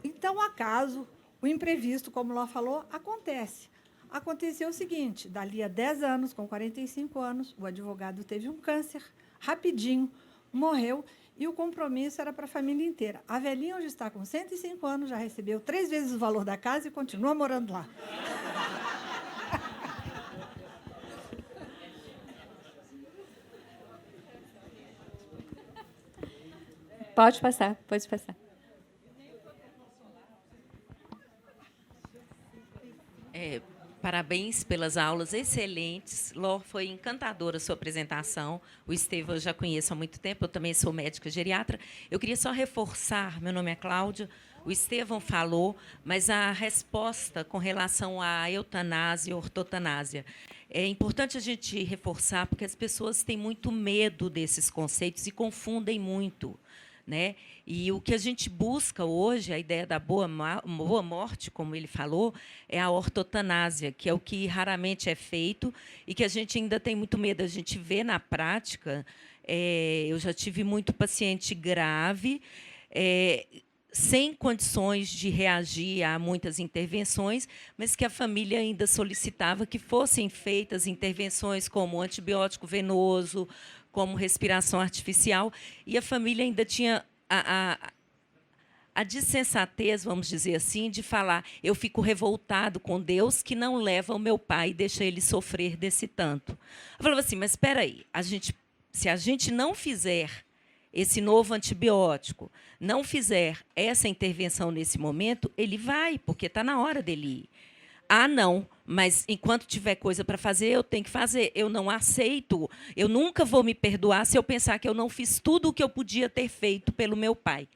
Então, acaso, o imprevisto, como o Ló falou, acontece. Aconteceu o seguinte, dali a 10 anos, com 45 anos, o advogado teve um câncer, rapidinho, morreu, e o compromisso era para a família inteira. A velhinha hoje está com 105 anos, já recebeu 3 vezes o valor da casa e continua morando lá. Pode passar, pode passar. Parabéns pelas aulas excelentes. Lor, foi encantadora a sua apresentação. O Estevão eu já conheço há muito tempo, eu também sou médica geriatra. Eu queria só reforçar, meu nome é Cláudia, o Estevão falou, mas a resposta com relação à eutanásia e ortotanásia. É importante a gente reforçar, porque as pessoas têm muito medo desses conceitos e confundem muito, né? E o que a gente busca hoje, a ideia da boa morte, como ele falou, é a ortotanásia, que é o que raramente é feito e que a gente ainda tem muito medo. A gente vê na prática, eu já tive muito paciente grave, sem condições de reagir a muitas intervenções, mas que a família ainda solicitava que fossem feitas intervenções como antibiótico venoso, como respiração artificial, e a família ainda tinha a dissensatez, vamos dizer assim, de falar, eu fico revoltado com Deus que não leva o meu pai e deixa ele sofrer desse tanto. Eu falava assim, mas espera aí, se a gente não fizer esse novo antibiótico, não fizer essa intervenção nesse momento, ele vai, porque está na hora dele ir. Ah, não, mas enquanto tiver coisa para fazer, eu tenho que fazer. Eu não aceito, eu nunca vou me perdoar se eu pensar que eu não fiz tudo o que eu podia ter feito pelo meu pai.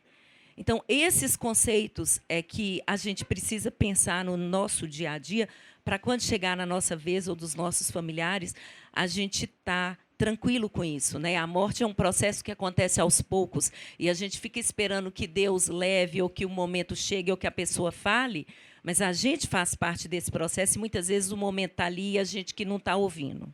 Então, esses conceitos é que a gente precisa pensar no nosso dia a dia, para quando chegar na nossa vez ou dos nossos familiares, a gente está tranquilo com isso, né? A morte é um processo que acontece aos poucos e a gente fica esperando que Deus leve ou que o momento chegue ou que a pessoa fale, mas a gente faz parte desse processo e muitas vezes o momento está ali e a gente que não está ouvindo.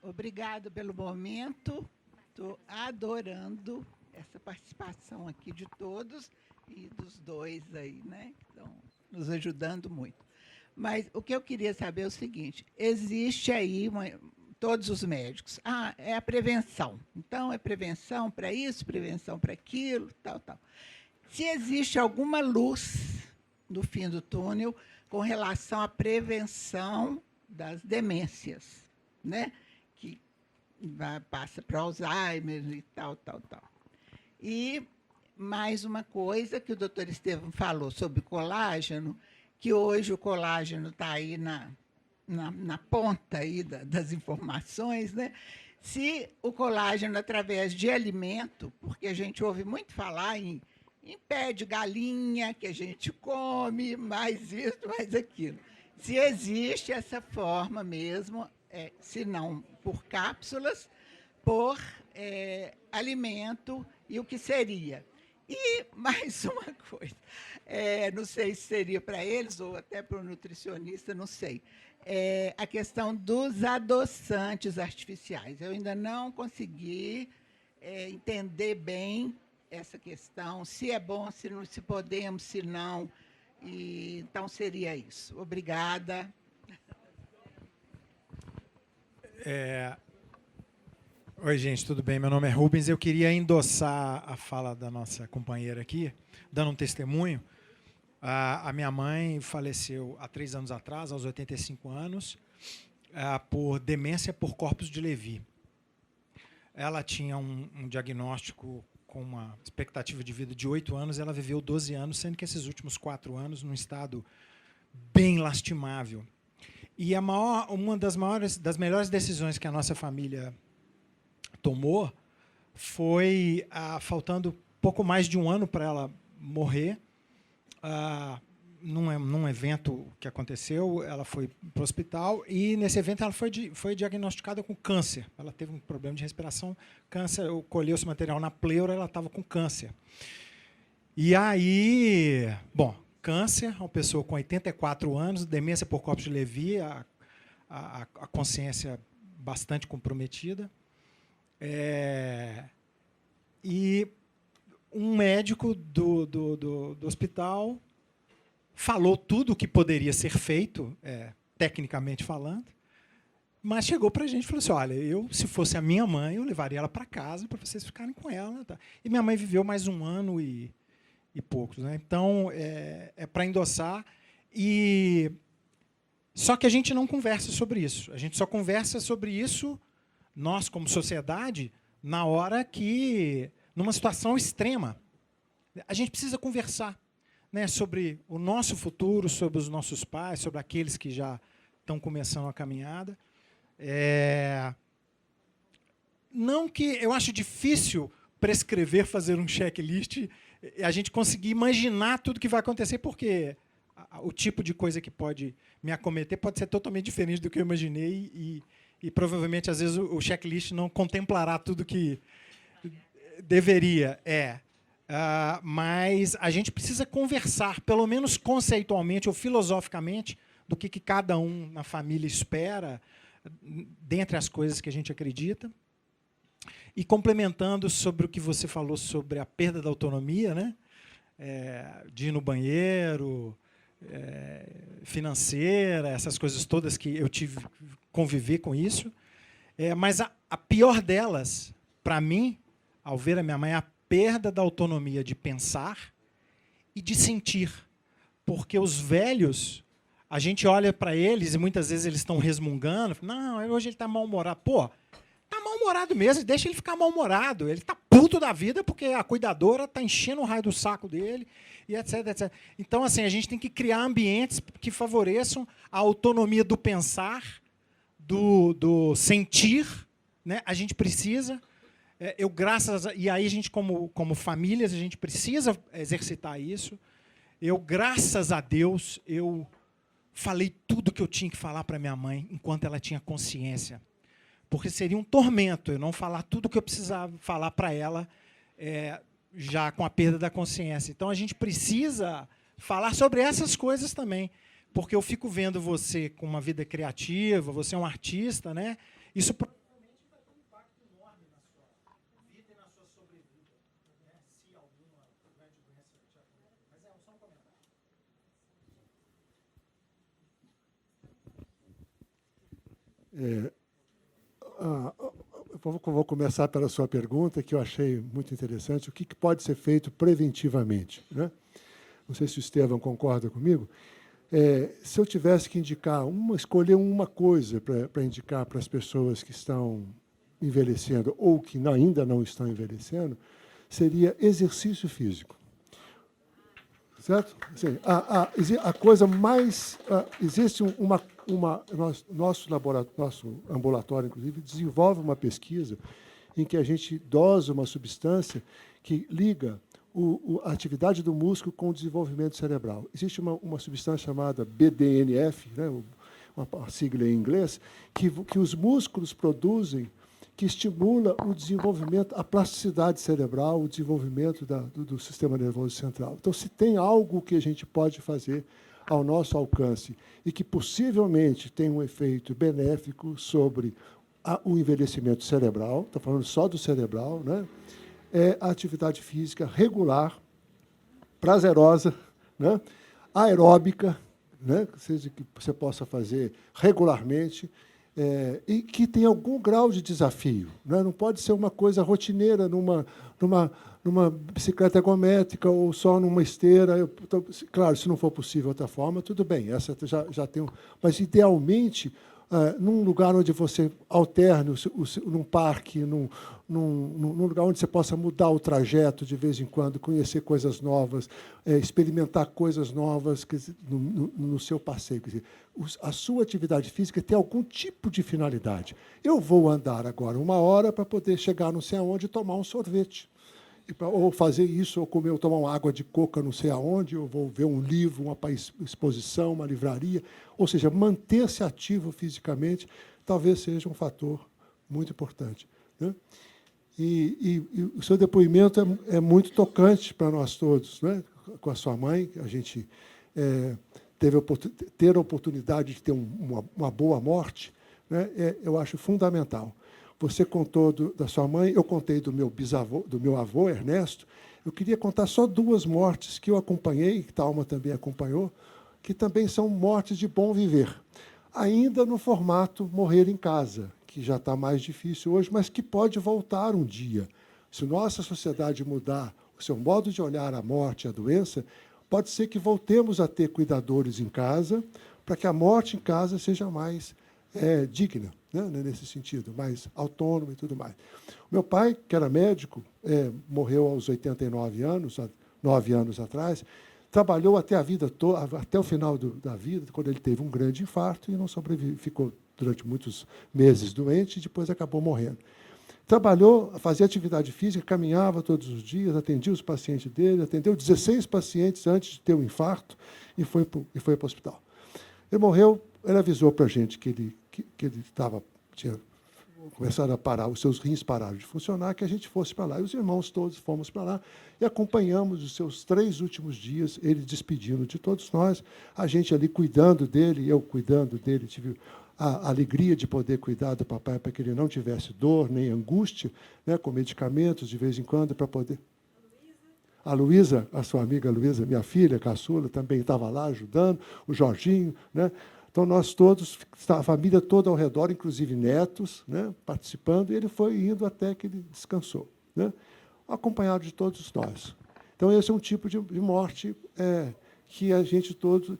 Obrigado pelo momento. Estou adorando essa participação aqui de todos e dos dois aí, né? Que estão nos ajudando muito. Mas o que eu queria saber é o seguinte: existe aí todos os médicos. Ah, é a prevenção. Então, é prevenção para isso, prevenção para aquilo, tal, tal. Se existe alguma luz no fim do túnel com relação à prevenção das demências, né? Que passa para Alzheimer e tal, tal, tal. E mais uma coisa que o doutor Estevão falou sobre colágeno, que hoje o colágeno está aí na ponta aí das informações, né? Se o colágeno, através de alimento, porque a gente ouve muito falar em pé de galinha, que a gente come, mais isso, mais aquilo. Se existe essa forma mesmo, se não por cápsulas, por alimento, e o que seria? E mais uma coisa, não sei se seria para eles ou até para o nutricionista, não sei, a questão dos adoçantes artificiais. Eu ainda não consegui entender bem essa questão, se é bom, se não, se podemos, se não. E, então, seria isso. Obrigada. Oi, gente, tudo bem? Meu nome é Rubens. Eu queria endossar a fala da nossa companheira aqui, dando um testemunho. A minha mãe faleceu há 3 anos atrás, aos 85 anos, por demência por corpus de Levy. Ela tinha um diagnóstico com uma expectativa de vida de 8 anos, ela viveu 12 anos, sendo que esses últimos 4 anos num estado bem lastimável. E uma das melhores decisões que a nossa família tomou foi, faltando pouco mais de 1 ano para ela morrer, num evento que aconteceu, ela foi para o hospital e, nesse evento, ela foi diagnosticada com câncer. Ela teve um problema de respiração, câncer, colheu-se material na pleura, ela estava com câncer. E aí, bom, câncer, uma pessoa com 84 anos, demência por corpus de Levy, a consciência bastante comprometida. E um médico do hospital falou tudo o que poderia ser feito, tecnicamente falando, mas chegou para a gente e falou assim, olha, se fosse a minha mãe, eu levaria ela para casa para vocês ficarem com ela. Tá? E minha mãe viveu mais 1 ano e poucos. Né? Então, é para endossar. Só que a gente não conversa sobre isso. A gente só conversa sobre isso, nós, como sociedade, na hora que, numa situação extrema, a gente precisa conversar, né, sobre o nosso futuro, sobre os nossos pais, sobre aqueles que já estão começando a caminhada. Não que eu acho difícil prescrever, fazer um checklist, a gente conseguir imaginar tudo que vai acontecer, porque o tipo de coisa que pode me acometer pode ser totalmente diferente do que eu imaginei e provavelmente, às vezes, o checklist não contemplará tudo que deveria. Mas a gente precisa conversar, pelo menos conceitualmente ou filosoficamente, do que cada um na família espera, dentre as coisas que a gente acredita. E complementando sobre o que você falou sobre a perda da autonomia, né? De ir no banheiro, financeira, essas coisas todas que eu tive que conviver com isso. Mas a pior delas, para mim, ao ver a minha mãe, é a perda da autonomia de pensar e de sentir. Porque os velhos, a gente olha para eles e muitas vezes eles estão resmungando. Não, hoje ele está mal-humorado. Pô, está mal-humorado mesmo, deixa ele ficar mal-humorado. Ele está puto da vida porque a cuidadora está enchendo o raio do saco dele, e etc, etc. Então, assim, a gente tem que criar ambientes que favoreçam a autonomia do pensar, do sentir, né? A gente precisa... e aí a gente, como famílias, a gente precisa exercitar isso. Graças a Deus, eu falei tudo que eu tinha que falar para minha mãe enquanto ela tinha consciência. Porque seria um tormento eu não falar tudo que eu precisava falar para ela já com a perda da consciência. Então, a gente precisa falar sobre essas coisas também. Porque eu fico vendo você com uma vida criativa, você é um artista, né? Isso provavelmente vai ter um impacto enorme na sua vida e na sua sobrevida, né? Se alguma grande doença te acontece. Mas só um comentário. Eu vou começar pela sua pergunta, que eu achei muito interessante. O que pode ser feito preventivamente, né? Não sei se o Estevão concorda comigo. Se eu tivesse que escolher uma coisa para indicar para as pessoas que estão envelhecendo ou que ainda não estão envelhecendo, seria exercício físico. Certo? Assim, a coisa mais... existe nosso ambulatório, inclusive, desenvolve uma pesquisa em que a gente dosa uma substância que liga a atividade do músculo com o desenvolvimento cerebral. Existe uma substância chamada BDNF, né, uma sigla em inglês, que os músculos produzem, que estimula o desenvolvimento, a plasticidade cerebral, o desenvolvimento do sistema nervoso central. Então, se tem algo que a gente pode fazer ao nosso alcance e que possivelmente tem um efeito benéfico sobre o envelhecimento cerebral, estou falando só do cerebral, né? É a atividade física regular, prazerosa, né? Aeróbica, né? Seja que você possa fazer regularmente, e que tem algum grau de desafio, né? Não pode ser uma coisa rotineira numa bicicleta ergométrica ou só numa esteira. Claro, se não for possível de outra forma, tudo bem, essa já tem. Mas, idealmente, num lugar onde você alterne, num parque, num lugar onde você possa mudar o trajeto de vez em quando, conhecer coisas novas, experimentar coisas novas no seu passeio. Quer dizer, a sua atividade física tem algum tipo de finalidade. Eu vou andar agora 1 hora para poder chegar não sei aonde e tomar um sorvete. Ou fazer isso, ou tomar uma água de coca não sei aonde, ou vou ver um livro, uma exposição, uma livraria. Ou seja, manter-se ativo fisicamente talvez seja um fator muito importante, né? E o seu depoimento é muito tocante para nós todos, né? Com a sua mãe, a gente ter a oportunidade de ter uma boa morte, né? Eu acho fundamental. Você contou da sua mãe, eu contei do meu avô, Ernesto. Eu queria contar só 2 mortes que eu acompanhei, que Thalma também acompanhou, que também são mortes de bom viver. Ainda no formato morrer em casa, que já está mais difícil hoje, mas que pode voltar um dia. Se nossa sociedade mudar o seu modo de olhar a morte e a doença, pode ser que voltemos a ter cuidadores em casa, para que a morte em casa seja mais digna, né, nesse sentido, mais autônomo e tudo mais. O meu pai, que era médico, morreu aos 89 anos, há 9 anos atrás, trabalhou até a vida toda, até o final da vida, quando ele teve um grande infarto e não sobreviveu, ficou durante muitos meses doente e depois acabou morrendo. Trabalhou, fazia atividade física, caminhava todos os dias, atendia os pacientes dele, atendeu 16 pacientes antes de ter um infarto e foi para o hospital. Ele morreu, ele avisou para a gente que ele tinha começado a parar, os seus rins pararam de funcionar, que a gente fosse para lá. E os irmãos todos fomos para lá e acompanhamos os seus 3 últimos dias, ele despedindo de todos nós, a gente ali cuidando dele, eu cuidando dele, tive a alegria de poder cuidar do papai para que ele não tivesse dor nem angústia, né, com medicamentos de vez em quando para poder... A Luísa, a sua amiga Luísa, minha filha, caçula, também estava lá ajudando, o Jorginho, né? Então, nós todos, a família toda ao redor, inclusive netos, né, participando, e ele foi indo até que ele descansou, né, acompanhado de todos nós. Então, esse é um tipo de morte que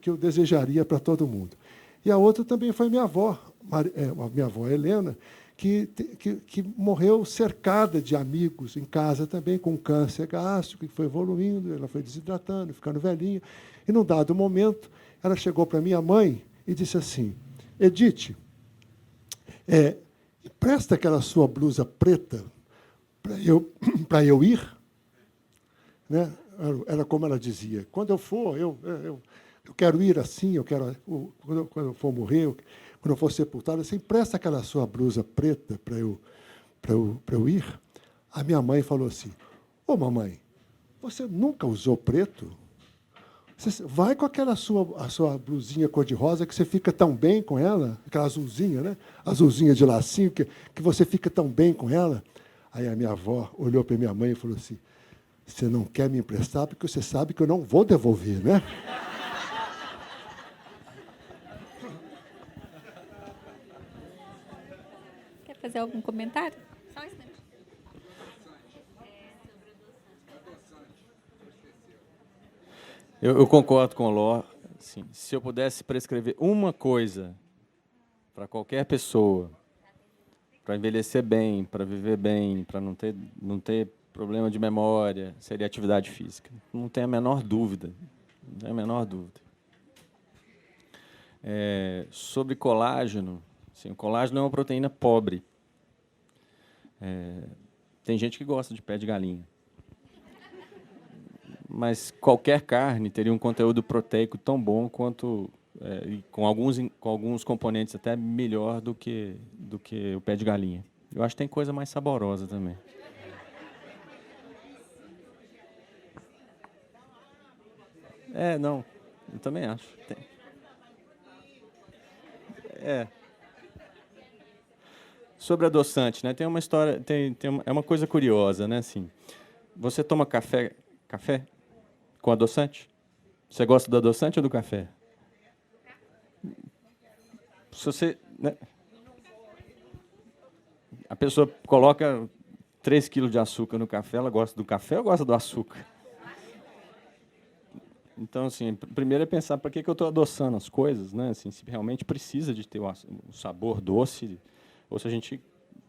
que eu desejaria para todo mundo. E a outra também foi minha avó, a minha avó Helena, que morreu cercada de amigos em casa também, com câncer gástrico, que foi evoluindo, ela foi desidratando, ficando velhinha. E, num dado momento, ela chegou para minha mãe e disse assim: Edith, empresta aquela sua blusa preta para eu ir. Né? Era como ela dizia: quando eu for, eu quero ir assim, quando eu for morrer, quando eu for sepultado, você empresta aquela sua blusa preta para eu ir? A minha mãe falou assim: ô, mamãe, você nunca usou preto? Você vai com a sua blusinha cor-de-rosa, que você fica tão bem com ela, aquela azulzinha, né? Azulzinha de lacinho, que você fica tão bem com ela. Aí a minha avó olhou para minha mãe e falou assim: você não quer me emprestar porque você sabe que eu não vou devolver, né? Quer fazer algum comentário? Só um instante. Eu concordo com o Ló. Assim, se eu pudesse prescrever uma coisa para qualquer pessoa, para envelhecer bem, para viver bem, para não ter problema de memória, seria atividade física. Não tem a menor dúvida. Não tem a menor dúvida. Sobre colágeno, assim, o colágeno é uma proteína pobre. Tem gente que gosta de pé de galinha. Mas qualquer carne teria um conteúdo proteico tão bom quanto, e com alguns componentes até melhor do que o pé de galinha. Eu acho que tem coisa mais saborosa também. Não, eu também acho. Sobre adoçante, né? Tem uma história, é uma coisa curiosa, né? Assim, você toma café com adoçante? Você gosta do adoçante ou do café? Se você, né? A pessoa coloca 3 quilos de açúcar no café, ela gosta do café ou gosta do açúcar? Então, assim, primeiro é pensar para que eu estou adoçando as coisas, né? Assim, se realmente precisa de ter o sabor doce, ou se a gente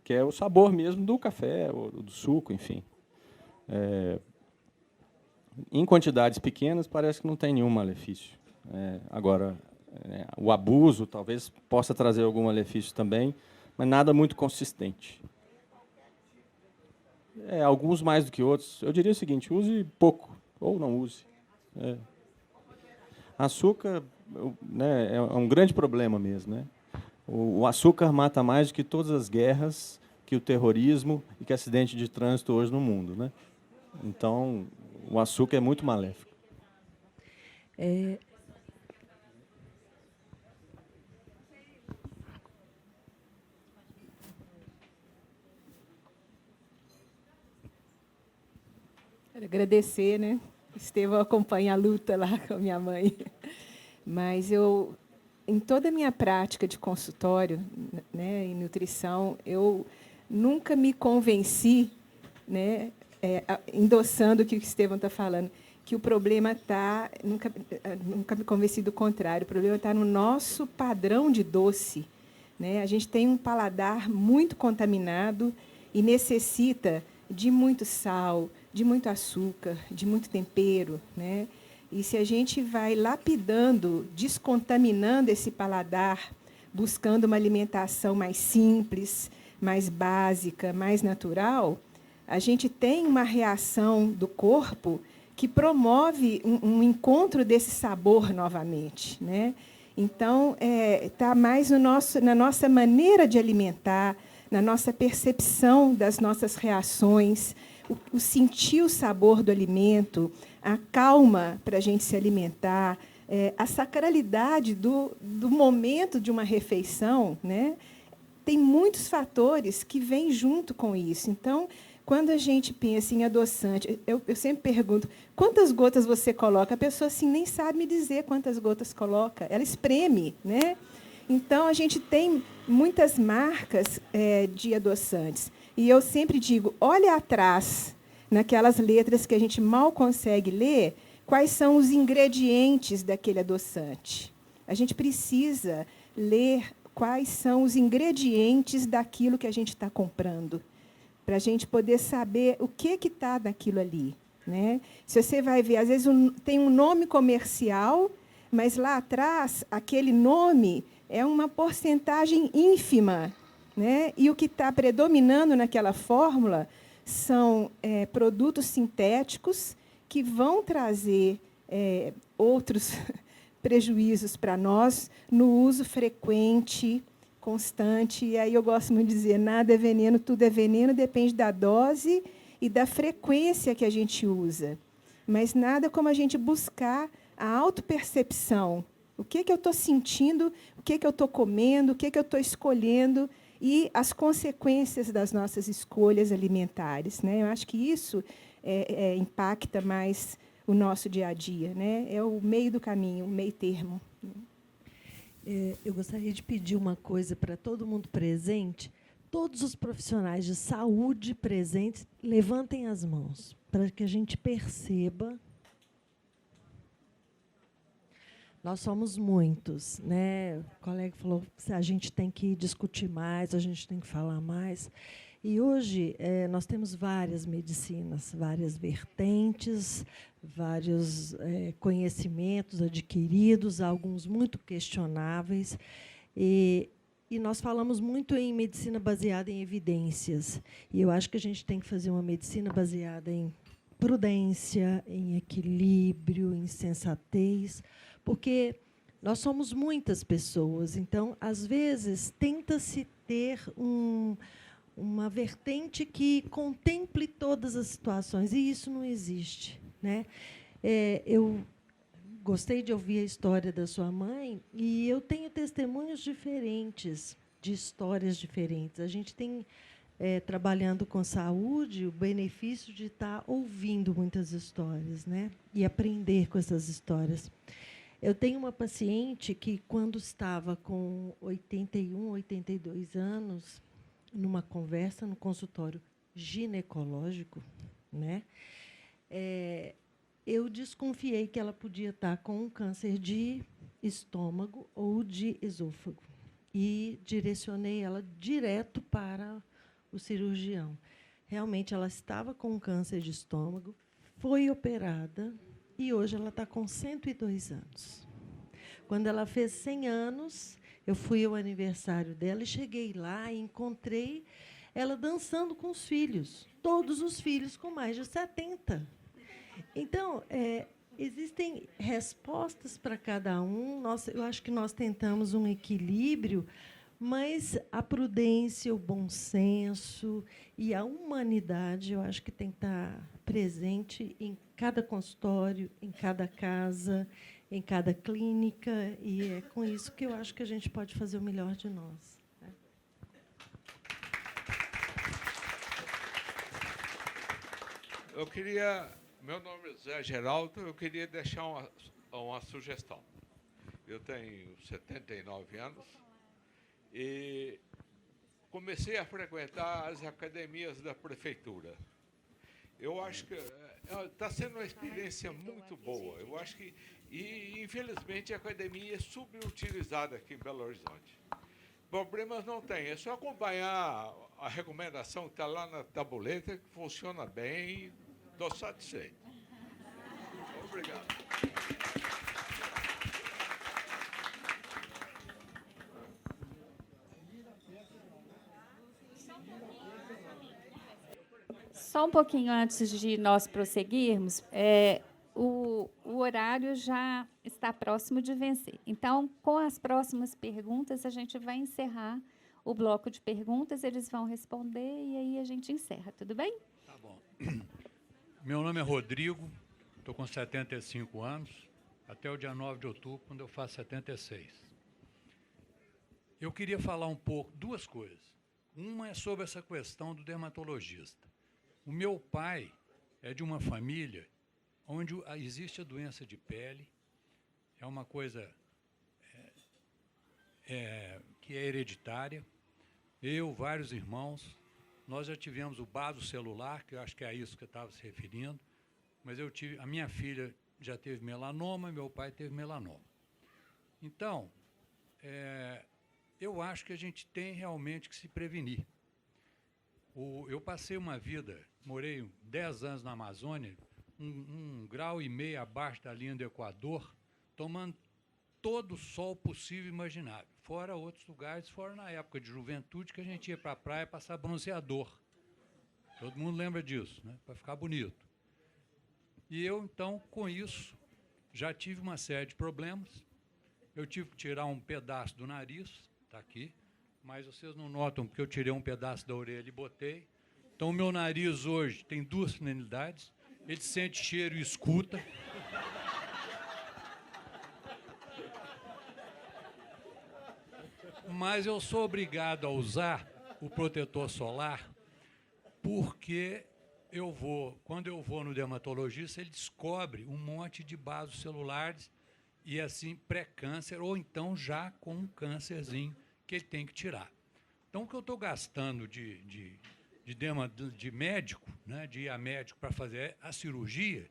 quer o sabor mesmo do café, ou do suco, enfim. Em quantidades pequenas, parece que não tem nenhum malefício. Agora, o abuso talvez possa trazer algum malefício também, mas nada muito consistente. Alguns mais do que outros. Eu diria o seguinte: use pouco, ou não use. Açúcar, né, é um grande problema mesmo, né? O açúcar mata mais do que todas as guerras, que o terrorismo e que acidente de trânsito hoje no mundo, né? Então, o açúcar é muito maléfico. Quero agradecer, né? Estevão acompanha a luta lá com a minha mãe. Mas em toda a minha prática de consultório, né, em nutrição, eu nunca me convenci, né, endossando o que o Estevão está falando, que o problema está, nunca me convenci do contrário, o problema está no nosso padrão de doce. Né? A gente tem um paladar muito contaminado e necessita de muito sal, de muito açúcar, de muito tempero, né? E se a gente vai lapidando, descontaminando esse paladar, buscando uma alimentação mais simples, mais básica, mais natural, a gente tem uma reação do corpo que promove um encontro desse sabor novamente, né? Então, está mais na nossa maneira de alimentar, na nossa percepção das nossas reações, o sentir o sabor do alimento, a calma para a gente se alimentar, a sacralidade do momento de uma refeição, né? Tem muitos fatores que vêm junto com isso. Então, quando a gente pensa em adoçante, eu sempre pergunto, quantas gotas você coloca? A pessoa assim, nem sabe me dizer quantas gotas coloca. Ela espreme, né? Então, a gente tem muitas marcas de adoçantes. E eu sempre digo, olha atrás, naquelas letras que a gente mal consegue ler, quais são os ingredientes daquele adoçante. A gente precisa ler quais são os ingredientes daquilo que a gente está comprando, para a gente poder saber o que está naquilo ali, né? Se você vai ver, às vezes tem um nome comercial, mas lá atrás, aquele nome é uma porcentagem ínfima, né? E o que está predominando naquela fórmula são produtos sintéticos que vão trazer outros prejuízos para nós no uso frequente, constante. E aí eu gosto muito de dizer, nada é veneno, tudo é veneno, depende da dose e da frequência que a gente usa. Mas nada como a gente buscar a autopercepção. O que eu estou sentindo, o que eu estou comendo, o que eu estou escolhendo e as consequências das nossas escolhas alimentares, né? Eu acho que isso impacta mais o nosso dia a dia, né? É o meio do caminho, o meio termo. Eu gostaria de pedir uma coisa para todo mundo presente. Todos os profissionais de saúde presentes, levantem as mãos, para que a gente perceba. Nós somos muitos, né? O colega falou que a gente tem que discutir mais, a gente tem que falar mais. E hoje nós temos várias medicinas, várias vertentes, vários conhecimentos adquiridos, alguns muito questionáveis. E nós falamos muito em medicina baseada em evidências. E eu acho que a gente tem que fazer uma medicina baseada em prudência, em equilíbrio, em sensatez, porque nós somos muitas pessoas. Então, às vezes, tenta-se ter uma vertente que contemple todas as situações, e isso não existe, né? Eu gostei de ouvir a história da sua mãe, e eu tenho testemunhos diferentes, de histórias diferentes. A gente tem, trabalhando com saúde, o benefício de estar ouvindo muitas histórias, né? E aprender com essas histórias. Eu tenho uma paciente que, quando estava com 81, 82 anos, numa conversa no consultório ginecológico, né? Eu desconfiei que ela podia estar com um câncer de estômago ou de esôfago e direcionei ela direto para o cirurgião. Realmente, ela estava com um câncer de estômago, foi operada e hoje ela está com 102 anos. Quando ela fez 100 anos, eu fui ao aniversário dela e cheguei lá e encontrei ela dançando com os filhos, todos os filhos com mais de 70. Então, existem respostas para cada um. Eu acho que nós tentamos um equilíbrio, mas a prudência, o bom senso e a humanidade, eu acho que tem que estar presente em cada consultório, em cada casa, em cada clínica, e é com isso que eu acho que a gente pode fazer o melhor de nós. Meu nome é Zé Geraldo, eu queria deixar uma sugestão. Eu tenho 79 anos e comecei a frequentar as academias da prefeitura. Eu acho que está sendo uma experiência muito boa. Eu acho que, infelizmente, a academia é subutilizada aqui em Belo Horizonte. Problemas não tem, é só acompanhar a recomendação que está lá na tabuleta, que funciona bem e estou satisfeito. Obrigado. Só um pouquinho antes de nós prosseguirmos, o horário já está próximo de vencer. Então, com as próximas perguntas, a gente vai encerrar o bloco de perguntas, eles vão responder e aí a gente encerra, tudo bem? Tá bom. Meu nome é Rodrigo, estou com 75 anos, até o dia 9 de outubro, quando eu faço 76. Eu queria falar um pouco, duas coisas. Uma é sobre essa questão do dermatologista. O meu pai é de uma família onde existe a doença de pele, é uma coisa que é hereditária. Eu, vários irmãos, nós já tivemos o baço celular, que eu acho que é a isso que eu estava se referindo, mas a minha filha já teve melanoma e meu pai teve melanoma. Então, eu acho que a gente tem realmente que se prevenir. Eu passei uma vida, morei 10 anos na Amazônia, 1,5 grau abaixo da linha do Equador, tomando todo o sol possível e imaginável. Fora outros lugares, fora na época de juventude, que a gente ia para a praia passar bronzeador. Todo mundo lembra disso, né? Para ficar bonito. E eu, então, com isso, já tive uma série de problemas. Eu tive que tirar um pedaço do nariz, está aqui, mas vocês não notam porque eu tirei um pedaço da orelha e botei. Então, o meu nariz hoje tem 2 finalidades. Ele sente cheiro e escuta. Mas eu sou obrigado a usar o protetor solar porque quando eu vou no dermatologista, ele descobre um monte de vasos celulares e assim pré-câncer ou então já com um câncerzinho que ele tem que tirar. Então, o que eu estou gastando de médico, né, de ir a médico para fazer a cirurgia,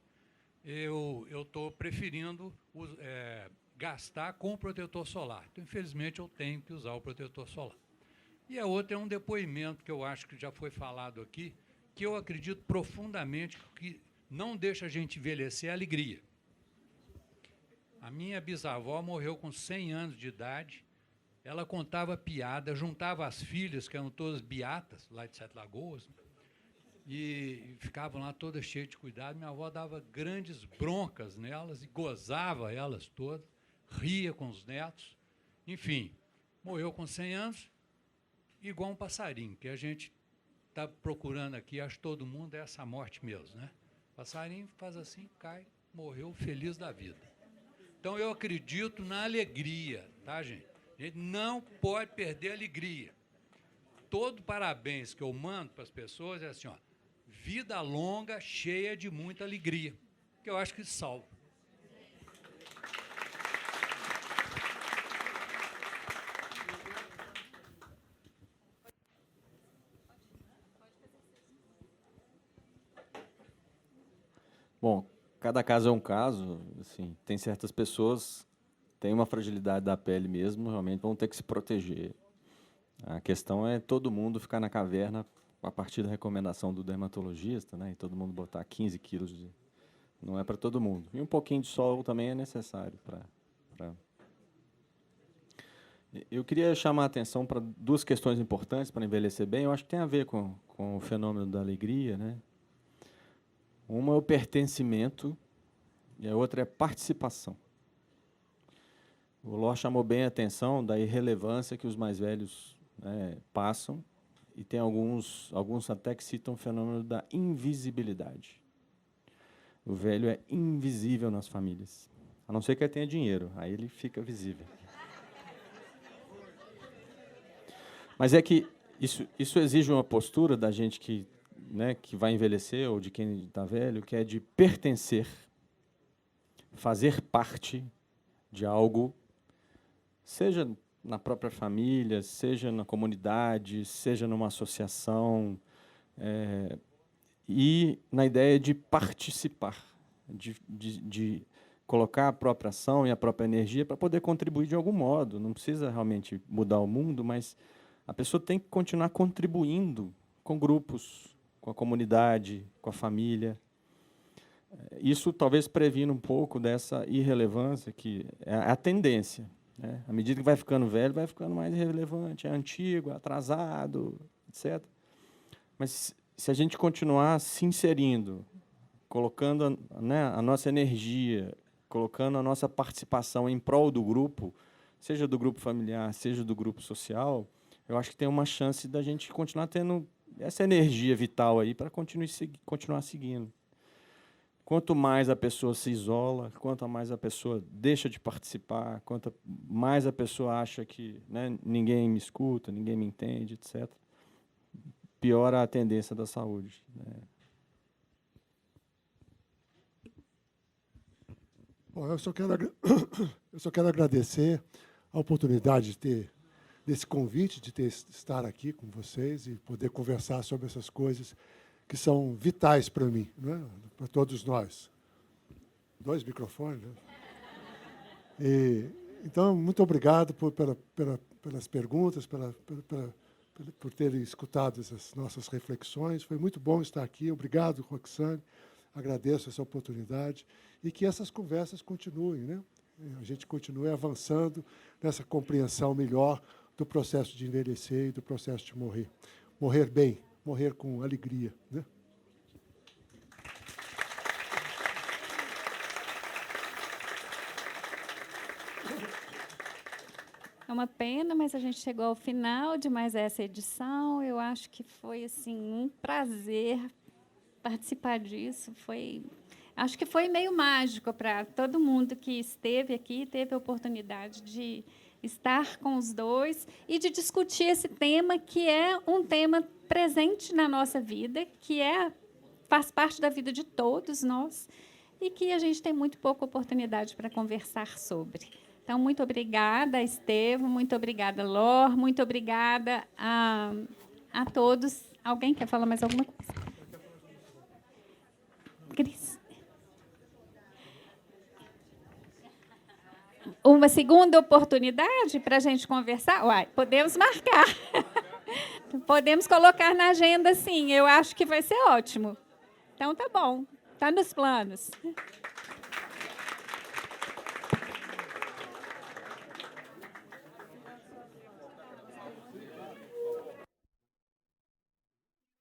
eu estou preferindo gastar com o protetor solar. Então, infelizmente, eu tenho que usar o protetor solar. E a outra é um depoimento que eu acho que já foi falado aqui, que eu acredito profundamente que não deixa a gente envelhecer a alegria. A minha bisavó morreu com 100 anos de idade, ela contava piada, juntava as filhas, que eram todas beatas, lá de Sete Lagoas, e ficavam lá todas cheias de cuidado. Minha avó dava grandes broncas nelas e gozava elas todas, ria com os netos. Enfim, morreu com 100 anos, igual um passarinho, que a gente está procurando aqui, acho que todo mundo é essa morte mesmo, né? Passarinho faz assim, cai, morreu feliz da vida. Então, eu acredito na alegria, tá, gente? A gente não pode perder a alegria. Todo parabéns que eu mando para as pessoas é assim, ó, vida longa, cheia de muita alegria, que eu acho que salva. Bom, cada caso é um caso. Assim, tem certas pessoas que têm uma fragilidade da pele mesmo, realmente vão ter que se proteger. A questão é todo mundo ficar na caverna a partir da recomendação do dermatologista, né? E todo mundo botar 15 quilos de... Não é para todo mundo. E um pouquinho de sol também é necessário para... Eu queria chamar a atenção para 2 questões importantes para envelhecer bem. Eu acho que tem a ver com o fenômeno da alegria, né? Uma é o pertencimento e a outra é a participação. O Ló chamou bem a atenção da irrelevância que os mais velhos, né, passam, e tem alguns até que citam o fenômeno da invisibilidade. O velho é invisível nas famílias, a não ser que ele tenha dinheiro, aí ele fica visível. Mas é que isso exige uma postura da gente que, né, que vai envelhecer, ou de quem está velho, que é de pertencer, fazer parte de algo, seja na própria família, seja na comunidade, seja numa associação, e na ideia de participar, de colocar a própria ação e a própria energia para poder contribuir de algum modo. Não precisa realmente mudar o mundo, mas a pessoa tem que continuar contribuindo com grupos, com a comunidade, com a família. Isso talvez previna um pouco dessa irrelevância, que é a tendência, né? À medida que vai ficando velho, vai ficando mais irrelevante, é antigo, atrasado, etc. Mas se a gente continuar se inserindo, colocando, né, a nossa energia, colocando a nossa participação em prol do grupo, seja do grupo familiar, seja do grupo social, eu acho que tem uma chance da gente continuar tendo essa energia vital aí para continuar seguindo. Quanto mais a pessoa se isola, quanto mais a pessoa deixa de participar, quanto mais a pessoa acha que, né, ninguém me escuta, ninguém me entende, etc., piora a tendência da saúde, né? Bom, eu só quero agradecer a oportunidade desse convite, de estar aqui com vocês e poder conversar sobre essas coisas que são vitais para mim, né? Para todos nós. 2 microfones, né? Então, muito obrigado pelas perguntas, por terem escutado essas nossas reflexões. Foi muito bom estar aqui. Obrigado, Roxane. Agradeço essa oportunidade. E que essas conversas continuem, né? A gente continue avançando nessa compreensão melhor do processo de envelhecer e do processo de morrer. Morrer bem, morrer com alegria, né? É uma pena, mas a gente chegou ao final de mais essa edição. Eu acho que foi assim um prazer participar disso. Acho que foi meio mágico para todo mundo que esteve aqui, teve a oportunidade de estar com os dois e de discutir esse tema, que é um tema presente na nossa vida, que faz parte da vida de todos nós e que a gente tem muito pouca oportunidade para conversar sobre. Então, muito obrigada, Estevão, muito obrigada, Lor, muito obrigada a todos. Alguém quer falar mais alguma coisa? Cris. Uma segunda oportunidade para a gente conversar? Uai, podemos marcar. Podemos colocar na agenda, sim. Eu acho que vai ser ótimo. Então, tá bom. Está nos planos.